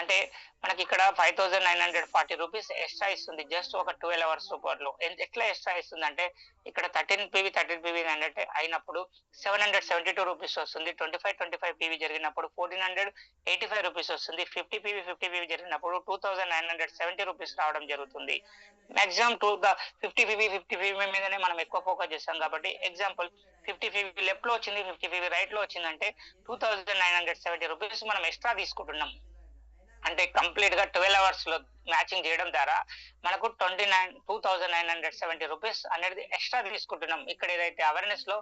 అంటే మనకి ఇక్కడ 5940 రూపీస్ ఎక్స్ట్రా ఇస్తుంది జస్ట్ ఒక 12 hours రూపంలో. ఎట్లా ఎక్స్ట్రా ఇస్తుంది అంటే ఇక్కడ 13 PV అంటే అయినప్పుడు 772 రూపీస్ వస్తుంది. 25 PV జరిగినప్పుడు 1485 రూపీస్ వస్తుంది. 50 PV జరిగినప్పుడు 2970 రూపీస్ రావడం జరుగుతుంది. మాక్సిమం 50 PV మీదనే మనం ఎక్కువ ఫోకస్ చేస్తాం కాబట్టి ఎగ్జాంపుల్ 50 PV లెఫ్ట్ లో వచ్చింది, 50 PV రైట్ లో వచ్చిందంటే 2970 రూపీస్ మనం ఎక్స్ట్రా తీసుకుంటున్నాం. అంటే కంప్లీట్ గా 12 hours లో మ్యాచింగ్ చేయడం ద్వారా మనకు 2970 రూపీస్ అనేది ఎక్స్ట్రా తీసుకుంటున్నాం. ఇక్కడ ఏదైతే అవేర్నెస్ లో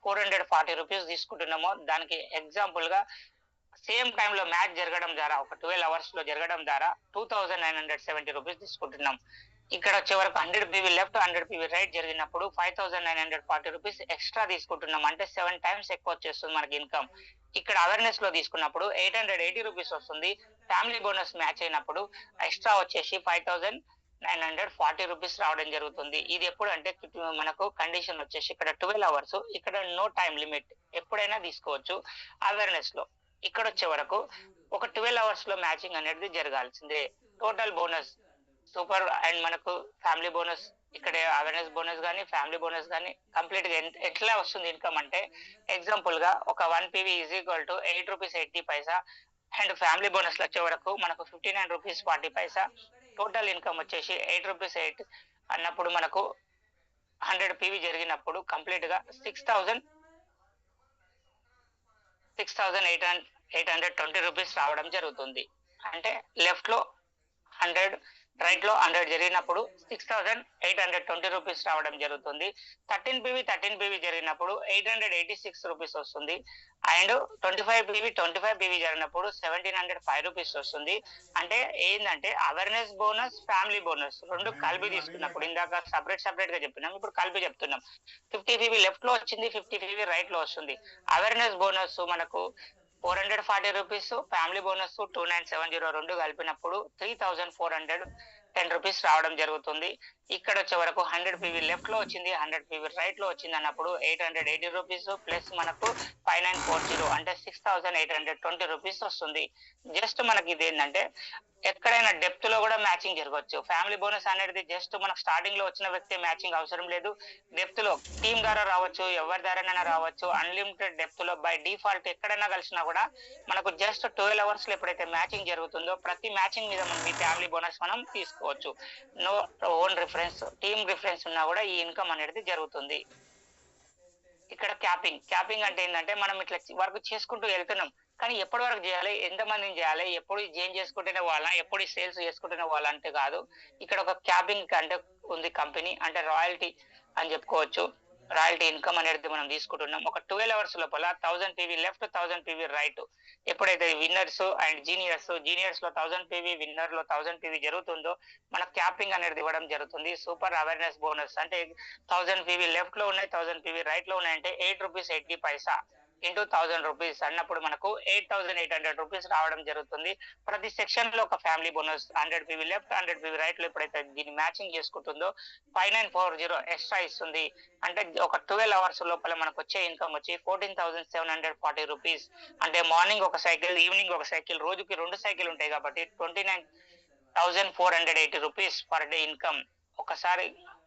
440 రూపీస్ తీసుకుంటున్నామో దానికి ఎగ్జాంపుల్ గా సేమ్ టైమ్ లో మ్యాచ్ జరగడం ద్వారా ఒక 12 hours లో జరగడం ద్వారా 2970 రూపీస్ తీసుకుంటున్నాం. ఇక్కడ వచ్చే వరకు 100 PV లెఫ్ట్ 100 PV రైట్ జరిగినప్పుడు 5940 రూపీస్ ఎక్స్ట్రా తీసుకుంటున్నాం. అంటే 7 times ఎక్కువ వచ్చేస్తుంది మనకి ఇన్కమ్. ఇక్కడ అవేర్నెస్ లో తీసుకున్నప్పుడు 880 రూపీస్ వస్తుంది. ఫ్యామిలీ బోనస్ మ్యాచ్ అయినప్పుడు ఎక్స్ట్రా వచ్చేసి 5940 రూపీస్ రావడం జరుగుతుంది. ఇది ఎప్పుడు అంటే మనకు కండిషన్ వచ్చేసి ఇక్కడ 12 hours, ఇక్కడ నో టైం లిమిట్, ఎప్పుడైనా తీసుకోవచ్చు అవేర్నెస్ లో. ఇక్కడ వచ్చే వరకు ఒక 12 hours లో మ్యాచింగ్ అనేది జరగాల్సిందే. Total bonus super. అండ్ మనకు ఫ్యామిలీ బోనస్ ఇక్కడ అవేర్నెస్ బోనస్ కానీ ఫ్యామిలీ బోనస్ కానీ కంప్లీట్ గా ఎట్లా వస్తుంది ఇన్కమ్ అంటే ఎగ్జాంపుల్ గా ఒక 1 PV equal to 8 rupees 80 Paisa. And family bonus వచ్చే వరకు మనకు 59 రూపీస్ 40 పైసా. టోటల్ ఇన్కమ్ వచ్చేసి 8 రూపీస్ 8 అన్నప్పుడు మనకు 100 PV జరిగినప్పుడు కంప్లీట్ గా 6,820 రూపీస్ రావడం జరుగుతుంది. అంటే లెఫ్ట్ లో 100, రైట్ లో 100 జరిగినప్పుడు 6,820 రూపీస్ రావడం జరుగుతుంది. 13 PV జరిగినప్పుడు 886 రూపీస్ వస్తుంది. అండ్ 25 PV జరిగినప్పుడు 1,705 రూపీస్ వస్తుంది. అంటే ఏంటంటే అవేర్నెస్ బోనస్, ఫ్యామిలీ బోనస్ రెండు కలిపి తీసుకున్నప్పుడు, ఇందాక సపరేట్ గా చెప్పినాం, ఇప్పుడు కలిపి చెప్తున్నాం. 50 PV లెఫ్ట్ లో వచ్చింది, 50 PV రైట్ లో వస్తుంది. అవేర్నెస్ బోనస్ మనకు 440 రూపీస్, ఫ్యామిలీ బోనస్ 2970 రెండు కలిపినప్పుడు 3,410 రూపీస్ రావడం జరుగుతుంది. ఇక్కడ వచ్చే వరకు 100 PV లెఫ్ట్ లో వచ్చింది, 100 PV రైట్ లో వచ్చింది అన్నప్పుడు 880 రూపీస్ ప్లస్ మనకు 5940 అంటే 6,820 రూపీస్ వస్తుంది. జస్ట్ మనకి ఇది ఏంటంటే ఎక్కడైనా డెప్త్ లో కూడా మ్యాచింగ్ జరగవచ్చు. ఫ్యామిలీ బోనస్ అనేది జస్ట్ మనకు స్టార్టింగ్ లో వచ్చిన వ్యక్తి మ్యాచింగ్ అవసరం లేదు. డెప్త్ లో టీమ్ ద్వారా రావచ్చు, ఎవరి ద్వారానైనా రావచ్చు. అన్లిమిటెడ్ డెప్త్ లో బై డిఫాల్ట్ ఎక్కడైనా కలిసినా కూడా మనకు జస్ట్ 12 అవర్స్ లో ఎప్పుడైతే మ్యాచింగ్ జరుగుతుందో ప్రతి మ్యాచింగ్ మీద మనం ఈ ఫ్యామిలీ బోనస్ మనం తీసుకోవచ్చు. No own reference, team reference ఉన్నా కూడా ఈ ఇన్కమ్ అనేది జరుగుతుంది. ఇక్కడ క్యాపింగ్ అంటే ఏంటంటే మనం ఇట్లా వర్క్ చేసుకుంటూ వెళ్తున్నాం, కానీ ఎప్పటి వరకు చేయాలి, ఎంత మందిని చేయాలి, ఎప్పుడు జైన్ చేసుకుంటూనే వాళ్ళ, ఎప్పుడు సేల్స్ చేసుకుంటూనే వాళ్ళ అంటే కాదు. ఇక్కడ ఒక క్యాపింగ్ అంటే ఉంది కంపెనీ, అంటే రాయల్టీ అని చెప్పుకోవచ్చు. రాయల్టీ ఇన్కమ్ అనేది మనం తీసుకుంటున్నాం. ఒక 12 అవర్స్ లోపల 1000 PV లెఫ్ట్, 1000 PV రైట్ ఎప్పుడైతే విన్నర్స్ అండ్ జీనియర్స్ లో 1000 PV, విన్నర్ లో 1000 PV జరుగుతుందో మన క్యాపింగ్ అనేది ఇవ్వడం జరుగుతుంది. సూపర్ అవేర్నెస్ బోనస్ అంటే 1000 PV లెఫ్ట్ లో ఉన్నాయి, 1000 PV రైట్ లో ఉన్నాయంటే 8 రూపీస్ 80 పైసా ఇంటూ 1000 రూపీస్ అన్నప్పుడు మనకు 8,800 రూపీస్ రావడం జరుగుతుంది. ప్రతి సెక్షన్ లో ఒక family bonus 100 PV left, 100 PV right లో ఎప్పుడైతే దీన్ని మ్యాచింగ్ చేసుకుంటుందో 5940 ఎక్స్ట్రా ఇస్తుంది. అంటే ఒక 12 అవర్స్ లోపల మనకు వచ్చే ఇన్కమ్ వచ్చి 14,740 రూపీస్. అంటే మార్నింగ్ ఒక సైకిల్, ఈవినింగ్ ఒక సైకిల్, రోజుకి 2 సైకిల్ ఉంటాయి కాబట్టి 29,480 రూపీస్ పర్ డే ఇన్కమ్. ఒకసారి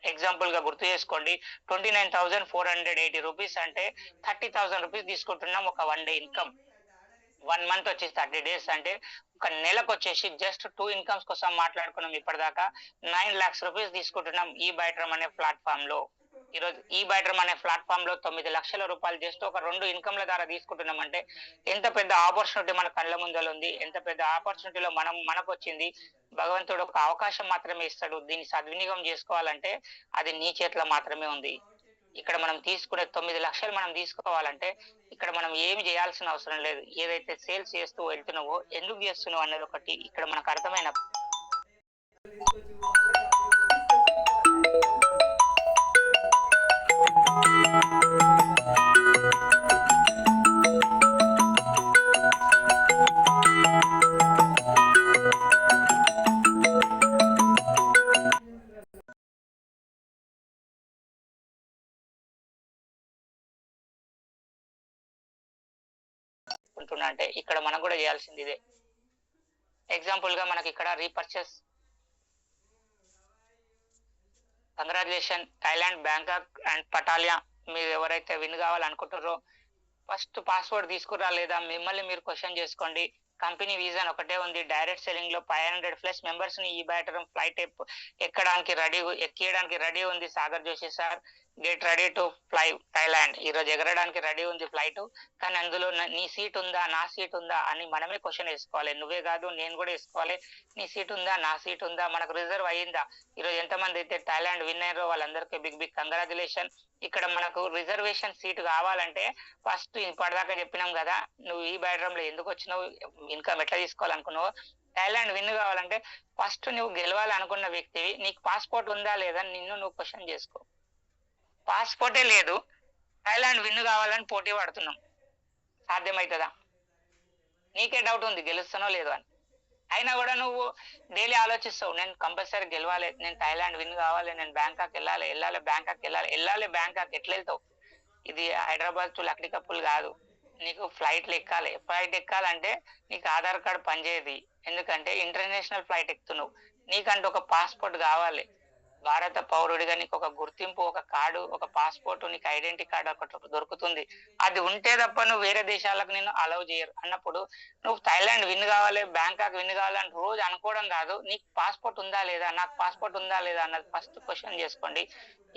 ఎగ్జాంపుల్ గా గుర్తు చేసుకోండి, 29,480 రూపీస్ అంటే 30,000 రూపీస్ తీసుకుంటున్నాం ఒక 1 డే ఇన్కమ్. 1 మంత్ వచ్చేసి 30 డేస్ అంటే ఒక నెలకు వచ్చేసి జస్ట్ 2 ఇన్కమ్స్ కోసం మాట్లాడుకున్నాం ఇప్పటిదాకా 9 lakhs రూపీస్ తీసుకుంటున్నాం ఈ బైట్రమ్ అనే ప్లాట్ఫామ్ లో. ఈరోజు ఈ బైట్రమ్ అనే ప్లాట్ఫామ్ లో 9 లక్షల రూపాయలు జస్ట్ ఒక 2 ఇన్కమ్ల ద్వారా తీసుకుంటున్నాం అంటే ఎంత పెద్ద ఆపర్చునిటీ మన కళ్ళ ముందర ఉంది, ఎంత పెద్ద ఆపర్చునిటీలో మనకు వచ్చింది. భగవంతుడు ఒక అవకాశం మాత్రమే ఇస్తాడు, దీన్ని సద్వినియోగం చేసుకోవాలంటే అది నీ చేతిలో మాత్రమే ఉంది. ఇక్కడ మనం తీసుకునే 9 లక్షలు మనం తీసుకోవాలంటే ఇక్కడ మనం ఏమి చేయాల్సిన అవసరం లేదు. ఏదైతే సేల్స్ చేస్తూ వెళ్తున్నావో, ఎందుకు చేస్తున్నావు అనేది ఒకటి ఇక్కడ మనకు అర్థమైన అంటే ఇక్కడ మనం కూడా చేయాల్సింది ఇదే. ఎగ్జాంపుల్ గా మనకి ఇక్కడ repurchase, congratulation Thailand, Bangkok and Pattaya. మీరు ఎవరైతే విన్ కావాలనుకుంటారో ఫస్ట్ పాస్వర్డ్ తీసుకురా లేదా మిమ్మల్ని మీరు క్వశ్చన్ చేసుకోండి. కంపెనీ విజన్ ఒకటే ఉంది, డైరెక్ట్ సెల్లింగ్ లో 500+ మెంబర్స్ ని ఈ బైట్రమ్ ఫ్లైట్ ఎక్కియడానికి రెడీ ఉంది. Sagar Joshi sir get ready to fly Thailand. ఈ రోజు ఎగరడానికి రెడీ ఉంది ఫ్లైట్, కానీ అందులో నీ సీట్ ఉందా, నా సీట్ ఉందా అని మనమే క్వశ్చన్ వేసుకోవాలి. నువ్వే కాదు, నేను కూడా వేసుకోవాలి. నీ సీట్ ఉందా, నా సీట్ ఉందా, మనకు రిజర్వ్ అయ్యిందా. ఈరోజు ఎంతమంది అయితే థాయిలాండ్ విన్ అయ్యారో వాళ్ళందరికీ బిగ్ కంగ్రాచులేషన్. ఇక్కడ మనకు రిజర్వేషన్ సీట్ కావాలంటే ఫస్ట్ ఇప్పటిదాకా చెప్పినాం కదా, నువ్వు ఈ బైట్రమ్ లో ఎందుకు వచ్చినావు, ఇన్కమ్ ఎట్లా తీసుకోవాలనుకున్నావు. థాయిలాండ్ విన్ కావాలంటే ఫస్ట్ నువ్వు గెలవాలనుకున్న వ్యక్తివి, నీకు పాస్పోర్ట్ ఉందా లేదా నిన్ను నువ్వు క్వశ్చన్ చేసుకో. పాస్పోర్టే లేదు, థాయిలాండ్ విన్ కావాలని పోటీ పడుతున్నాం, సాధ్యమవుతుందా? నీకే డౌట్ ఉంది గెలుస్తానో లేదో అని. అయినా కూడా నువ్వు డైలీ ఆలోచిస్తావు, నేను కంపల్సరీ గెలవాలి, నేను థాయిలాండ్ విన్ కావాలి, నేను బ్యాంకాక్ వెళ్ళాలి బ్యాంకాక్ ఎట్లా వెళ్తావు? ఇది హైదరాబాద్ టు లక్డికప్పుల్ కాదు, నీకు ఫ్లైట్లు ఎక్కాలి. ఫ్లైట్ ఎక్కాలంటే నీకు ఆధార్ కార్డ్ పనిచేయదు, ఎందుకంటే ఇంటర్నేషనల్ ఫ్లైట్ ఎక్కుతున్నావు, నీకంటే ఒక పాస్పోర్ట్ కావాలి. భారత పౌరుడిగా నీకు ఒక గుర్తింపు, ఒక కార్డు, ఒక పాస్పోర్ట్, నీకు ఐడెంటిటీ కార్డు ఒకటి దొరుకుతుంది. అది ఉంటే తప్ప నువ్వు వేరే దేశాలకు నిన్ను అలౌ చేయరు అన్నప్పుడు నువ్వు థాయిలాండ్ విన్ కావాలి, బ్యాంకాక్ విన్ కావాలని రోజు అనుకోవడం కాదు. నీకు పాస్పోర్ట్ ఉందా లేదా, నాకు పాస్పోర్ట్ ఉందా లేదా అన్నది ఫస్ట్ క్వశ్చన్ చేసుకోండి.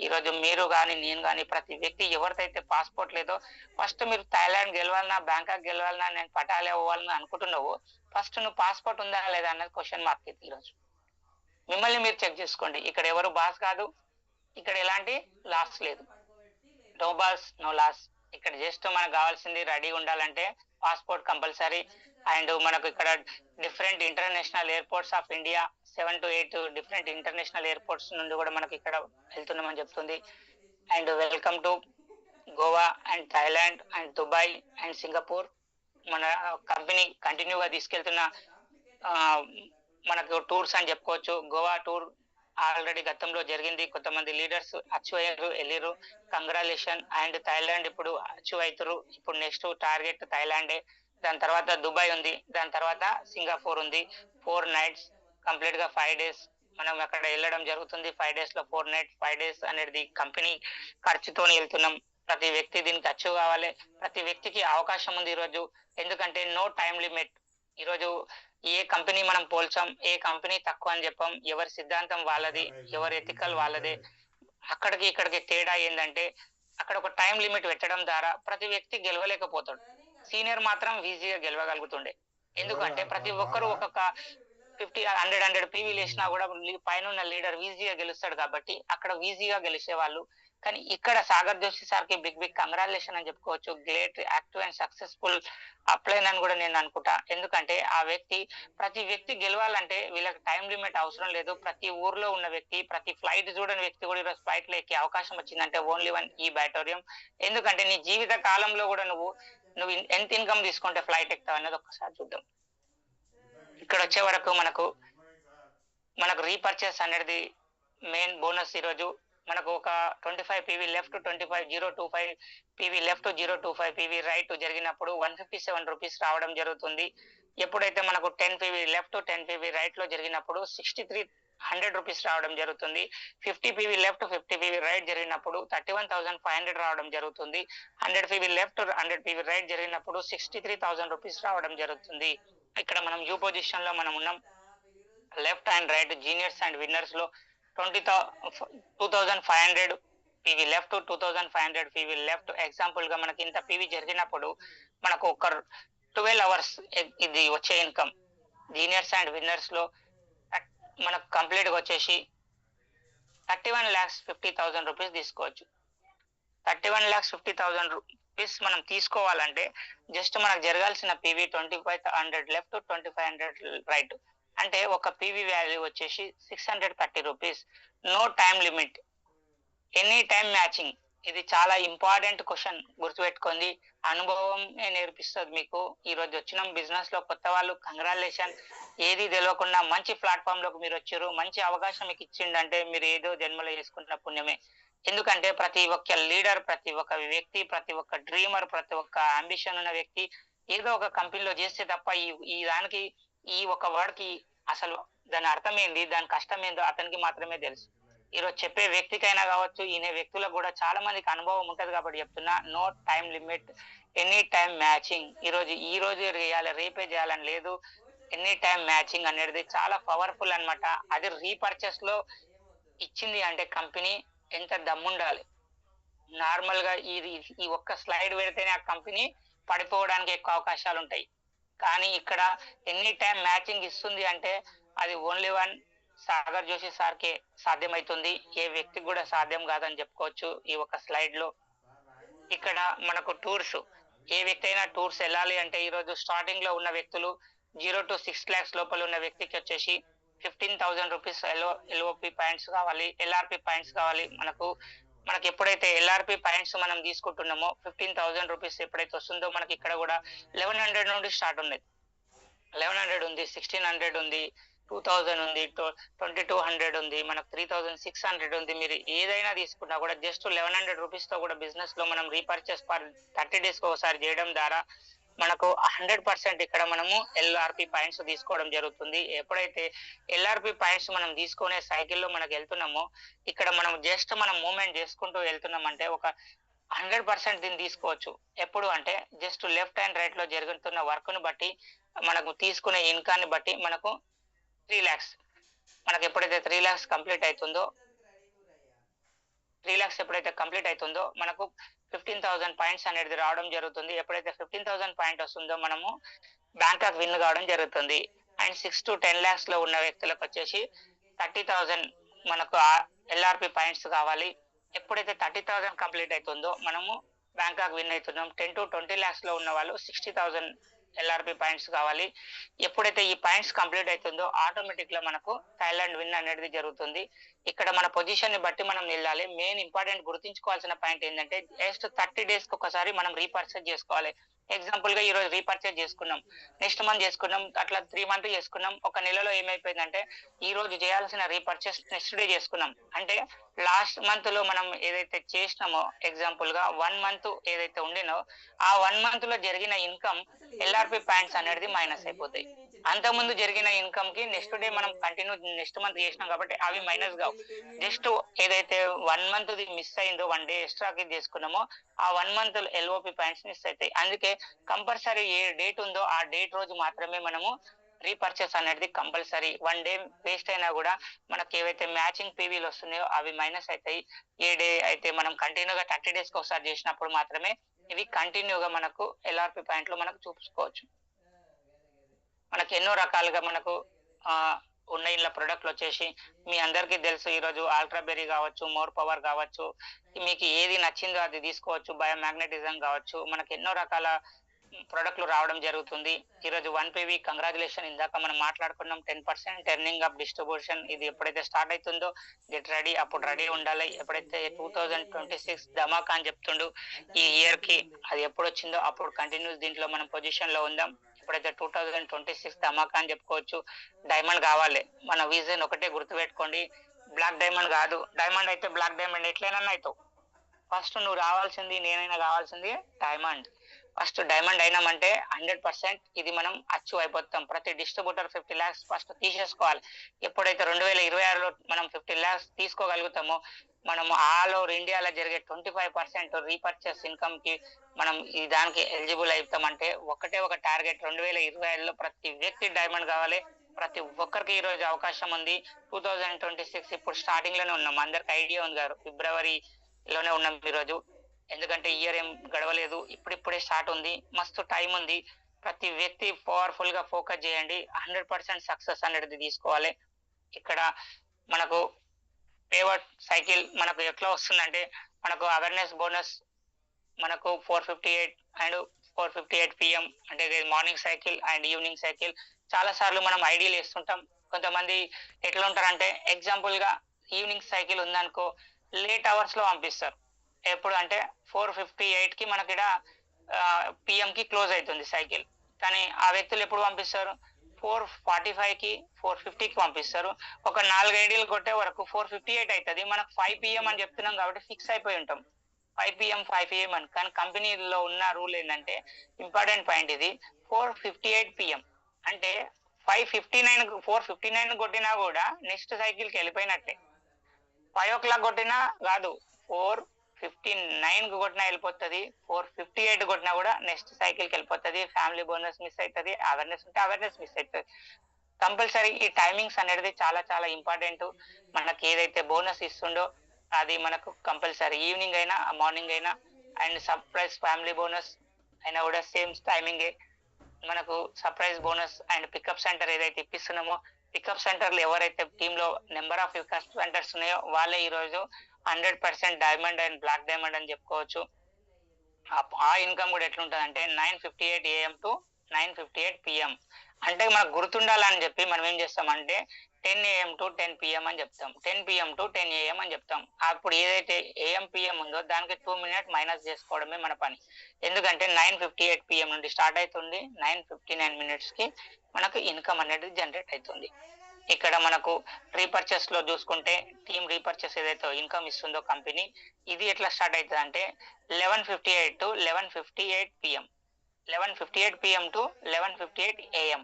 ఈ రోజు మీరు కానీ నేను కానీ ప్రతి వ్యక్తి ఎవరికైతే పాస్పోర్ట్ లేదో ఫస్ట్ మీరు థాయిలాండ్ గెలవాలన్నా, బ్యాంకాక్ గెలవాలన్నా, నేను పటాలి అవ్వాలని అనుకుంటున్నావు, ఫస్ట్ నువ్వు పాస్పోర్ట్ ఉందా లేదా అన్నది క్వశ్చన్ మార్క్ ఇది. ఈరోజు మిమ్మల్ని మీరు చెక్ చేసుకోండి. ఇక్కడ ఎవరు బాస్ కాదు, ఇక్కడ ఎలాంటి లాస్ లేదు. No boss no loss. ఇక్కడ జస్ట్ మనకు కావాల్సింది రెడీ ఉండాలంటే పాస్పోర్ట్ కంపల్సరీ. అండ్ మనకు ఇక్కడ different international airports of India 7 to 8 different international airports నుండి కూడా మనకి ఇక్కడ వెళ్తున్నామని చెప్తుంది. And welcome to Goa and Thailand and Dubai and Singapore. మన కంపెనీ కంటిన్యూగా తీసుకెళ్తున్న మనకు టూర్స్ అని చెప్పుకోవచ్చు. గోవా టూర్ ఆల్రెడీ గతంలో జరిగింది, కొంతమంది లీడర్స్ అచీవ్ అయ్యారు, వెళ్ళిరు, కంగ్రాచులేషన్. అండ్ థాయిలాండ్ ఇప్పుడు అచీవ్ అవుతారు. ఇప్పుడు నెక్స్ట్ టార్గెట్ థాయిలాండే. దాని తర్వాత దుబాయ్ ఉంది, దాని తర్వాత సింగపూర్ ఉంది. 4 nights కంప్లీట్ గా 5 days మనం అక్కడ వెళ్ళడం జరుగుతుంది. 5 days లో 4 nights 5 days అనేది కంపెనీ ఖర్చుతో వెళ్తున్నాం. ప్రతి వ్యక్తి దీనికి అచీవ్ కావాలి. ప్రతి వ్యక్తికి అవకాశం ఉంది ఈరోజు, ఎందుకంటే నో టైం లిమిట్. ఈరోజు ఏ కంపెనీ మనం పోల్చాం, ఏ కంపెనీ తక్కువ అని చెప్పాం. ఎవరి సిద్ధాంతం వాళ్ళది, ఎవరి ఎథికల్ వాళ్ళదే. అక్కడికి ఇక్కడికి తేడా ఏంటంటే అక్కడ ఒక టైం లిమిట్ పెట్టడం ద్వారా ప్రతి వ్యక్తి గెలవలేకపోతాడు. సీనియర్ మాత్రం ఈజీగా గెలవగలుగుతుండే, ఎందుకంటే ప్రతి ఒక్కరు ఒక్కొక్క 50-100 పీవీలు వేసినా కూడా పైన ఉన్న లీడర్ ఈజీగా గెలుస్తాడు కాబట్టి అక్కడ ఈజీగా గెలిచే వాళ్ళు. కానీ ఇక్కడ సాగర్ జోషి సార్కి బిగ్ కంగ్రాచులేషన్ అని చెప్పుకోవచ్చు. Great, active and successful upline అని కూడా నేను అనుకుంటా. ఎందుకంటే ఆ వ్యక్తి, ప్రతి వ్యక్తి గెలవాలంటే వీళ్ళకి టైం లిమిట్ అవసరం లేదు. ప్రతి ఊర్లో ఉన్న వ్యక్తి, ప్రతి ఫ్లైట్ చూడని వ్యక్తి కూడా ఈరోజు ఫ్లైట్ లో ఎక్కే అవకాశం వచ్చిందంటే ఓన్లీ వన్ ఈ బ్యాటోరియం. ఎందుకంటే నీ జీవిత కాలంలో కూడా నువ్వు ఎంత ఇన్కమ్ తీసుకుంటే ఫ్లైట్ ఎక్కుతావు అనేది ఒక్కసారి చూద్దాం. ఇక్కడ వచ్చే వరకు మనకు రీపర్చేస్ అనేది మెయిన్ బోనస్. ఈరోజు మనకు ఒక 25 PV left, 025 PV left, 025 PV right జరిగినప్పుడు 157 రూపీస్ రావడం జరుగుతుంది. ఎప్పుడైతే మనకు 10 PV లెఫ్ట్, 10 PV రైట్ లో జరిగినప్పుడు 6300 రూపీస్ రావడం జరుగుతుంది. 50 PV లెఫ్ట్, 50 PV రైట్ జరిగినప్పుడు 31,500 రావడం జరుగుతుంది. 100 PV లెఫ్ట్, 100 PV రైట్ జరిగినప్పుడు 63,000 రూపీస్ రావడం జరుగుతుంది. ఇక్కడ మనం యూ పొజిషన్ లో మనం ఉన్నాం. Left and right juniors and winners లో 2500 PV left, 2500 PV left. Example గా మనకి ఇంత PV జరిగినప్పుడు మనకు ఒక 12 hours ఇది వచ్చే ఇన్కమ్ జూనియర్స్ అండ్ విన్నర్స్ లో మనకు కంప్లీట్ గా వచ్చేసి 31,50,000 రూపీస్ తీసుకోవచ్చు. 31,50,000 రూపీస్ మనం తీసుకోవాలంటే జస్ట్ మనకు జరగాల్సిన PV 2500 లెఫ్ట్, 2500 రైట్. అంటే ఒక PV వాల్యూ వచ్చేసి 630 rupees. No time limit, any time matching. ఇది చాలా ఇంపార్టెంట్ క్వశ్చన్, గుర్తుపెట్టుకోండి. అనుభవం నేర్పిస్తుంది మీకు. ఈ రోజు వచ్చిన బిజినెస్ లో కొత్త వాళ్ళు, కంగ్రాచులేషన్. ఏది తెలియకుండా మంచి ప్లాట్ఫామ్ లోకి మీరు వచ్చారు. మంచి అవకాశం మీకు ఇచ్చిండంటే మీరు ఏదో జన్మలో చేసుకుంటున్న పుణ్యమే. ఎందుకంటే ప్రతి ఒక్క లీడర్, ప్రతి ఒక్క వ్యక్తి, ప్రతి ఒక్క డ్రీమర్, ప్రతి ఒక్క అంబిషన్ ఉన్న వ్యక్తి ఏదో ఒక కంపెనీలో చేస్తే తప్ప ఈ దానికి, ఈ ఒక వర్డ్ కి అసలు దాని అర్థం ఏంది, దాని కష్టం ఏందో అతనికి మాత్రమే తెలుసు. ఈరోజు చెప్పే వ్యక్తికైనా కావచ్చు, ఈయన వ్యక్తులకు కూడా చాలా మందికి అనుభవం ఉంటది కాబట్టి చెప్తున్నా. No time limit, any time matching. ఈ రోజు చేయాలి, రేపే చేయాలని లేదు. ఎనీ టైం మ్యాచింగ్ అనేది చాలా పవర్ఫుల్ అన్నమాట. అది రీపర్చేస్ లో ఇచ్చింది అంటే కంపెనీ ఎంత దమ్ముండాలి. నార్మల్ గా ఈ ఒక్క స్లైడ్ పెడితేనే ఆ కంపెనీ పడిపోవడానికి ఎక్కువ అవకాశాలు ఉంటాయి. కానీ ఇక్కడ ఎనీ టైం మ్యాచింగ్ ఇస్తుంది అంటే అది ఓన్లీ వన్ సాగర్ జోషి సార్కే సాధ్యమవుతుంది. ఏ వ్యక్తికి కూడా సాధ్యం కాదని చెప్పుకోవచ్చు. ఈ ఒక స్లైడ్ లో ఇక్కడ మనకు టూర్స్, ఏ వ్యక్తి అయినా టూర్స్ వెళ్ళాలి అంటే ఈరోజు స్టార్టింగ్ లో ఉన్న వ్యక్తులు 0 to 6 lakhs లోపల ఉన్న వ్యక్తికి వచ్చేసి 15,000 రూపీస్ LOP పాయింట్స్ కావాలి, LRP పాయింట్స్ కావాలి. మనకు ఎప్పుడైతే LRP పాయింట్స్ మనం తీసుకుంటున్నామో 15,000 రూపీస్ ఎప్పుడైతే వస్తుందో మనకి ఇక్కడ కూడా 1100 నుండి స్టార్ట్ ఉన్నది. 1100 ఉంది, 1600 ఉంది, 2000 ఉంది, 2200 ఉంది, మనకు 3600 ఉంది. మీరు ఏదైనా తీసుకున్నా కూడా జస్ట్ 1100 రూపీస్ తో కూడా బిజినెస్ లో మనం రీపర్చేస్ 30 days ఒకసారి చేయడం ద్వారా మనకు 100% ఇక్కడ మనము ఎల్ఆర్పి పాయింట్స్ తీసుకోవడం జరుగుతుంది. ఎప్పుడైతే ఎల్ఆర్పి పాయింట్స్ మనం తీసుకునే సైకిల్లో మనకు వెళ్తున్నామో ఇక్కడ మనం జస్ట్ మనం మూవ్మెంట్ చేసుకుంటూ వెళ్తున్నామంటే ఒక 100% దీన్ని తీసుకోవచ్చు. ఎప్పుడు అంటే జస్ట్ లెఫ్ట్ అండ్ రైట్ లో జరుగుతున్న వర్క్ ను బట్టి మనకు తీసుకునే ఇన్కమ్ ని బట్టి మనకు 3 lakhs మనకు ఎప్పుడైతే 3 lakhs కంప్లీట్ అవుతుందో 3 lakhs ఎప్పుడైతే కంప్లీట్ అవుతుందో మనకు 15,000 పాయింట్స్ అనేది రావడం జరుగుతుంది. ఎప్పుడైతే 15,000 పాయింట్ వస్తుందో మనము బ్యాంకాక్ విన్ కావడం జరుగుతుంది. అండ్ 6 to 10 lakhs లో ఉన్న వ్యక్తులకు వచ్చేసి 30,000 మనకు ఎల్ఆర్పి పాయింట్స్ కావాలి. ఎప్పుడైతే 30,000 కంప్లీట్ అవుతుందో మనము బ్యాంకాక్ విన్ అవుతున్నాం. 10 to 20 lakhs లో ఉన్న వాళ్ళు 60,000 ఎల్ఆర్పి పాయింట్స్ కావాలి. ఎప్పుడైతే ఈ పాయింట్స్ కంప్లీట్ అవుతుందో ఆటోమేటిక్ గా మనకు థాయిలాండ్ విన్ అనేది జరుగుతుంది. ఇక్కడ మన పొజిషన్ ని బట్టి మనం వెళ్ళాలి. మెయిన్ ఇంపార్టెంట్ గుర్తుంచుకోవాల్సిన పాయింట్ ఏంటంటే జస్ట్ 30 days కి ఒకసారి మనం రీపర్చేజ్ చేసుకోవాలి. ఎగ్జాంపుల్ గా ఈ రోజు రీపర్చేజ్ చేసుకున్నాం, నెక్స్ట్ మంత్ చేసుకున్నాం, అట్లా 3 months చేసుకున్నాం. ఒక నెలలో ఏమైపోయిందంటే ఈ రోజు చేయాల్సిన రీపర్చేజ్ నెక్స్ట్ డే చేసుకున్నాం. అంటే లాస్ట్ మంత్ లో మనం ఏదైతే చేసినామో ఎగ్జాంపుల్ గా 1 month ఏదైతే ఉండినో ఆ 1 month లో జరిగిన ఇన్కమ్ ఎల్ఆర్పి పాయింట్స్ అనేది మైనస్ అయిపోతాయి. అంతకుముందు జరిగిన ఇన్కమ్ కి నెక్స్ట్ డే మనం కంటిన్యూ నెక్స్ట్ మంత్ చేసినాం కాబట్టి అవి మైనస్ కావు. జస్ట్ ఏదైతే 1 month మిస్ అయిందో 1 day ఎక్స్ట్రాకి చేసుకున్నామో ఆ 1 month ఎల్ఓపి పాయింట్స్ మిస్ అవుతాయి. అందుకే కంపల్సరీ ఏ డేట్ ఉందో ఆ డేట్ రోజు మాత్రమే మనము రీపర్చేస్ అనేది కంపల్సరీ. 1 day వేస్ట్ అయినా కూడా మనకి ఏవైతే మ్యాచింగ్ పీవీలు వస్తున్నాయో అవి మైనస్ అవుతాయి. ఏ డే అయితే మనం కంటిన్యూగా 30 days కి ఒకసారి చేసినప్పుడు మాత్రమే ఇవి కంటిన్యూగా మనకు ఎల్ఆర్పి పాయింట్లు మనకు చూపించుకోవచ్చు. మనకి ఎన్నో రకాలుగా మనకు ఉన్న ఇంట్లో ప్రొడక్ట్లు వచ్చేసి మీ అందరికీ తెలుసు. ఈరోజు అల్ట్రాబెర్రీ కావచ్చు, మోర్ పవర్ కావచ్చు, మీకు ఏది నచ్చిందో అది తీసుకోవచ్చు. బయోమాగ్నెటిజం కావచ్చు, మనకి ఎన్నో రకాల ప్రొడక్ట్లు రావడం జరుగుతుంది. ఈరోజు 1PV కంగ్రాచులేషన్. ఇందాక మనం మాట్లాడుకున్నాం 10% ఎర్నింగ్ ఆఫ్ డిస్ట్రిబ్యూషన్. ఇది ఎప్పుడైతే స్టార్ట్ అవుతుందో గెట్ రెడీ, అప్పుడు రెడీ ఉండాలి. ఎప్పుడైతే 2026 ధమాకా అని చెప్తుండు ఈ ఇయర్ కి, అది ఎప్పుడు వచ్చిందో అప్పుడు కంటిన్యూస్ దీంట్లో మనం పొజిషన్ లో ఉందాం. ఎప్పుడైతే 2026 ధమాకా అని చెప్పుకోవచ్చు. డైమండ్ కావాలి, మన విజన్ ఒకటే గుర్తుపెట్టుకోండి, బ్లాక్ డైమండ్ కాదు. డైమండ్ అయితే బ్లాక్ డైమండ్ ఎట్లయినా అవుతావు. ఫస్ట్ నువ్వు రావాల్సింది, నేనైనా కావాల్సింది డైమండ్. ఫస్ట్ డైమండ్ అయినామంటే 100% ఇది మనం అచీవ్ అయిపోతాం. ప్రతి డిస్ట్రిబ్యూటర్ 50 lakhs ఫస్ట్ తీసేసుకోవాలి. ఎప్పుడైతే 2026లో మనం 50 lakhs తీసుకోగలుగుతామో మనం ఆల్ ఓవర్ ఇండియాలో జరిగే 25% రీపర్చేస్ ఇన్కమ్ కి మనం ఈ దానికి ఎలిజిబుల్ అవుతామంటే ఒకటే ఒక టార్గెట్ 2025లో ప్రతి వ్యక్తి డైమండ్ కావాలి. ప్రతి ఒక్కరికి ఈ రోజు అవకాశం ఉంది. 2026 ఇప్పుడు స్టార్టింగ్ లోనే ఉన్నాం, అందరికి ఐడియా ఉంది గారు. ఫిబ్రవరిలోనే ఉన్నాం ఈరోజు. ఎందుకంటే ఇయర్ ఏం గడవలేదు, ఇప్పుడిప్పుడే స్టార్ట్ ఉంది, మస్తు టైం ఉంది. ప్రతి వ్యక్తి పవర్ఫుల్ గా ఫోకస్ చేయండి. 100% సక్సెస్ అనేది తీసుకోవాలి. ఇక్కడ మనకు పేవర్ట్ సైకిల్ మనకు ఎట్లా వస్తుందంటే మనకు అవేర్నెస్ బోనస్ మనకు 458 అండ్ 458 PM అంటే morning cycle and evening cycle. చాలా సార్లు మనం ఐడియాలు వేస్తుంటాం. కొంతమంది ఎట్లా ఉంటారంటే ఎగ్జాంపుల్ గా ఈవినింగ్ సైకిల్ ఉందనుకో లేట్ అవర్స్ లో పంపిస్తారు. ఎప్పుడు అంటే 458 కి మనకి ఇక్కడ PM కి క్లోజ్ అవుతుంది సైకిల్. కానీ ఆ వ్యక్తులు ఎప్పుడు పంపిస్తారు? 445 కి 450 కి పంపిస్తారు. ఒక 4 ఐడియాలు కొట్టే వరకు 458 అవుతుంది. మనకు 5 PM అని చెప్తున్నాం కాబట్టి ఫిక్స్ అయిపోయి ఉంటాం 5 PM అని. కానీ కంపెనీలో ఉన్న రూల్ ఏంటంటే ఇంపార్టెంట్ పాయింట్ ఇది, 458 PM అంటే 459 కొట్టినా కూడా నెక్స్ట్ సైకిల్ కి వెళ్ళిపోయినట్లే. 5 o'clock కొట్టినా కాదు, 459 కొట్టినా వెళ్ళిపోతుంది. 458 కొట్టినా కూడా నెక్స్ట్ సైకిల్ కి వెళ్ళిపోతుంది. ఫ్యామిలీ బోనస్ మిస్ అవుతుంది, అవేర్నెస్ ఉంటే అవేర్నెస్ మిస్ అవుతుంది. కంపల్సరీ ఈ టైమింగ్స్ అనేది చాలా చాలా ఇంపార్టెంట్. మనకి ఏదైతే బోనస్ ఇస్తుండో అది మనకు కంపల్సరీ ఈవినింగ్ అయినా మార్నింగ్ అయినా, అండ్ సర్ప్రైజ్ ఫ్యామిలీ బోనస్ అయినా కూడా సేమ్ టైమింగే. మనకు surprise bonus and pickup centre ఏదైతే ఇప్పిస్తున్నామో పికప్ సెంటర్లు ఎవరైతే టీమ్ లో నెంబర్ ఆఫ్ పికప్ సెంటర్స్ ఉన్నాయో వాళ్ళే ఈ రోజు 100% డైమండ్ అండ్ బ్లాక్ డైమండ్ అని చెప్పుకోవచ్చు. ఆ ఇన్కమ్ కూడా ఎట్లుంటది అంటే 9:58 AM to 9:58 PM. అంటే మనకు గుర్తుండాలని చెప్పి మనం ఏం చేస్తామంటే 10 AM to 10 PM అని చెప్తాం, 10 PM to 10 AM అని చెప్తాం. అప్పుడు ఏదైతే AM PM ఉందో దానికి 2 minutes మైనస్ చేసుకోవడమే మన పని. ఎందుకంటే 9:58 PM నుండి స్టార్ట్ అవుతుంది, 9:59 కి మనకు ఇన్కమ్ అనేది జనరేట్ అవుతుంది. ఇక్కడ మనకు రీపర్చేస్ లో చూసుకుంటే టీమ్ రీపర్చేస్ ఏదైతే ఇన్కమ్ ఇస్తుందో కంపెనీ, ఇది ఎట్లా స్టార్ట్ అవుతుంది అంటే 11:58 to 11:58 PM. 11:58 PM to 11:58 AM.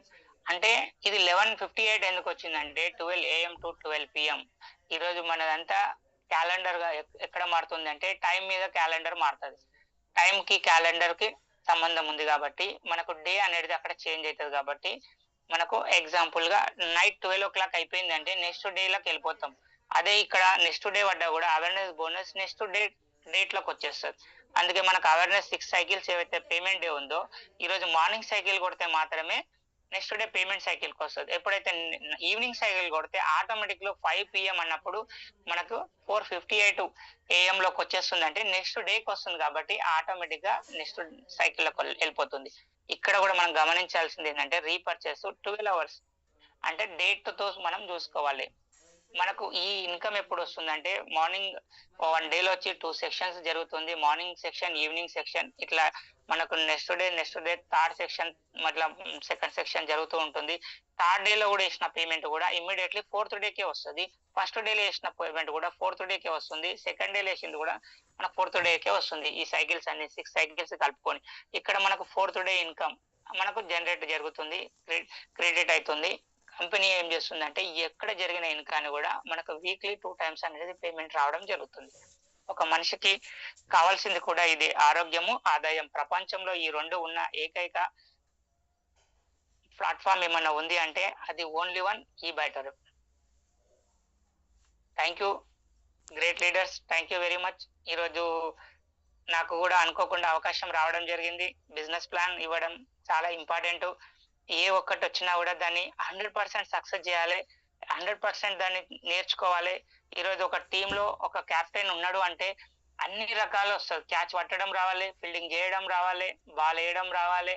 అంటే ఇది 11:58 ఎందుకు వచ్చిందంటే 12 AM టు 12 PM. ఈరోజు మనదంతా క్యాలెండర్గా ఎక్కడ మారుతుంది అంటే టైం మీద క్యాలెండర్ మారుతుంది. టైంకి క్యాలెండర్కి సంబంధం ఉంది కాబట్టి మనకు డే అనేది అక్కడ చేంజ్ అవుతుంది. కాబట్టి మనకు ఎగ్జాంపుల్గా నైట్ 12 o'clock అయిపోయిందంటే నెక్స్ట్ డేలోకి వెళ్ళిపోతాం. అదే ఇక్కడ నెక్స్ట్ డే పడ్డా కూడా అవేర్నెస్ బోనస్ నెక్స్ట్ డేట్లోకి వచ్చేస్తుంది. అందుకే మనకు అవేర్నెస్ 6 సైకిల్స్ ఏవైతే పేమెంట్ డే ఉందో ఈరోజు మార్నింగ్ సైకిల్ కొడితే మాత్రమే నెక్స్ట్ డే పేమెంట్ సైకిల్కి వస్తుంది. ఎప్పుడైతే ఈవినింగ్ సైకిల్ కొడితే ఆటోమేటిక్లో 5 PM అన్నప్పుడు మనకు 4:58 AM లోకి వచ్చేస్తుంది. అంటే నెక్స్ట్ డేకి వస్తుంది కాబట్టి ఆటోమేటిక్గా నెక్స్ట్ సైకిల్లోకి వెళ్ళిపోతుంది. ఇక్కడ కూడా మనం గమనించాల్సింది ఏంటంటే రీపర్చేస్ 12 hours అంటే డేట్తో మనం చూసుకోవాలి. మనకు ఈ ఇన్కమ్ ఎప్పుడు వస్తుందంటే మార్నింగ్ 1 డేలో వచ్చి 2 సెక్షన్స్ జరుగుతుంది. మార్నింగ్ సెక్షన్, ఈవినింగ్ సెక్షన్, ఇట్లా మనకు నెక్స్ట్ డే థర్డ్ సెక్షన్ మళ్ళీ సెకండ్ సెక్షన్ జరుగుతూ ఉంటుంది. థర్డ్ డేలో కూడా వేసిన పేమెంట్ కూడా ఇమ్మీడియట్లీ ఫోర్త్ డేకే వస్తుంది. ఫస్ట్ డేలో వేసిన పేమెంట్ కూడా ఫోర్త్ డేకే వస్తుంది. సెకండ్ డేలో వేసింది కూడా మన ఫోర్త్ డేకే వస్తుంది. ఈ సైకిల్స్ అన్ని 6 సైకిల్స్ కలుపుకొని ఇక్కడ మనకు ఫోర్త్ డే ఇన్కమ్ మనకు జనరేట్ జరుగుతుంది, క్రెడిట్ అవుతుంది. కంపెనీ ఏం చేస్తుందంటే ఎక్కడ జరిగిన ఇన్కమ్ కూడా మనకు వీక్లీ 2 times అనేది పేమెంట్ రావడం జరుగుతుంది. ఒక మనిషికి కావాల్సింది కూడా ఇది, ఆరోగ్యము, ఆదాయం. ప్రపంచంలో ఈ రెండు ఉన్న ఏకైక ప్లాట్ఫామ్ ఏమన్నా ఉంది అంటే అది ఓన్లీ వన్ ఈబైటర్. Thank you great leaders, thank you very much. ఈరోజు నాకు కూడా అనుకోకుండా అవకాశం రావడం జరిగింది. బిజినెస్ ప్లాన్ ఇవ్వడం చాలా ఇంపార్టెంట్. ఏ ఒక్కటి వచ్చినా కూడా దాన్ని 100% సక్సెస్ చేయాలి, 100% దాన్ని నేర్చుకోవాలి. ఈరోజు ఒక టీంలో ఒక కెప్టెన్ ఉన్నాడు అంటే అన్ని రకాలు వస్తుంది. క్యాచ్ పట్టడం రావాలి, ఫీల్డింగ్ చేయడం రావాలి, బాల్ వేయడం రావాలి,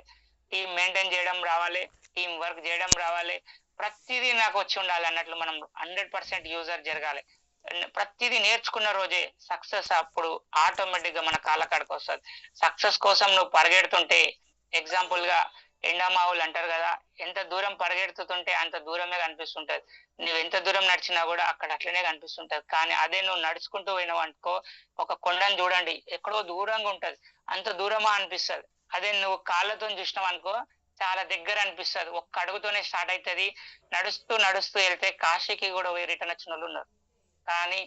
టీం మెయింటైన్ చేయడం రావాలి, టీం వర్క్ చేయడం రావాలి. ప్రతిదీ నాకు వచ్చి ఉండాలి అన్నట్లు మనం 100% యూజర్ జరగాలి. ప్రతిదీ నేర్చుకున్న రోజే సక్సెస్ అప్పుడు ఆటోమేటిక్ గా మన కాళ్ళ కాడకు వస్తుంది. సక్సెస్ కోసం నువ్వు పరిగెడుతుంటే ఎగ్జాంపుల్ గా ఎండమావులు అంటారు కదా, ఎంత దూరం పరిగెడుతుంటే అంత దూరమే కనిపిస్తుంటది. నువ్వు ఎంత దూరం నడిచినా కూడా అక్కడ అట్లనే కనిపిస్తుంటది. కానీ అదే నువ్వు నడుచుకుంటూ పోయినావు అనుకో, ఒక కొండను చూడండి ఎక్కడో దూరంగా ఉంటది, అంత దూరమా అనిపిస్తుంది. అదే నువ్వు కాళ్ళతో చూసినావు అనుకో చాలా దగ్గర అనిపిస్తుంది. ఒక్క అడుగుతోనే స్టార్ట్ అవుతుంది. నడుస్తూ నడుస్తూ వెళ్తే కాశీకి కూడా పోయి రిటర్న్ వచ్చిన వాళ్ళు ఉన్నారు. కానీ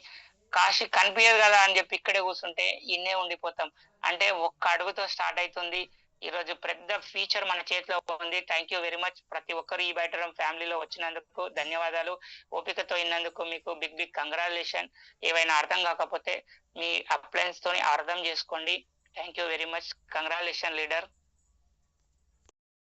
కాశీ కనిపించదు కదా అని చెప్పి ఇక్కడే కూర్చుంటే ఇన్నే ఉండిపోతాం. అంటే ఒక్క అడుగుతో స్టార్ట్ అవుతుంది. ఈరోజు పెద్ద ఫీచర్ మన చేతిలో ఉంది. Thank you very much. ప్రతి ఒక్కరు ఈ బైటరం ఫ్యామిలీలో వచ్చినందుకు ధన్యవాదాలు. ఓపికతో ఇన్నందుకు మీకు బిగ్ కంగ్రాచులేషన్. ఏవైనా అర్థం కాకపోతే మీ అప్లయన్స్ తోని అర్థం చేసుకోండి. Thank you very much. Congratulation leader.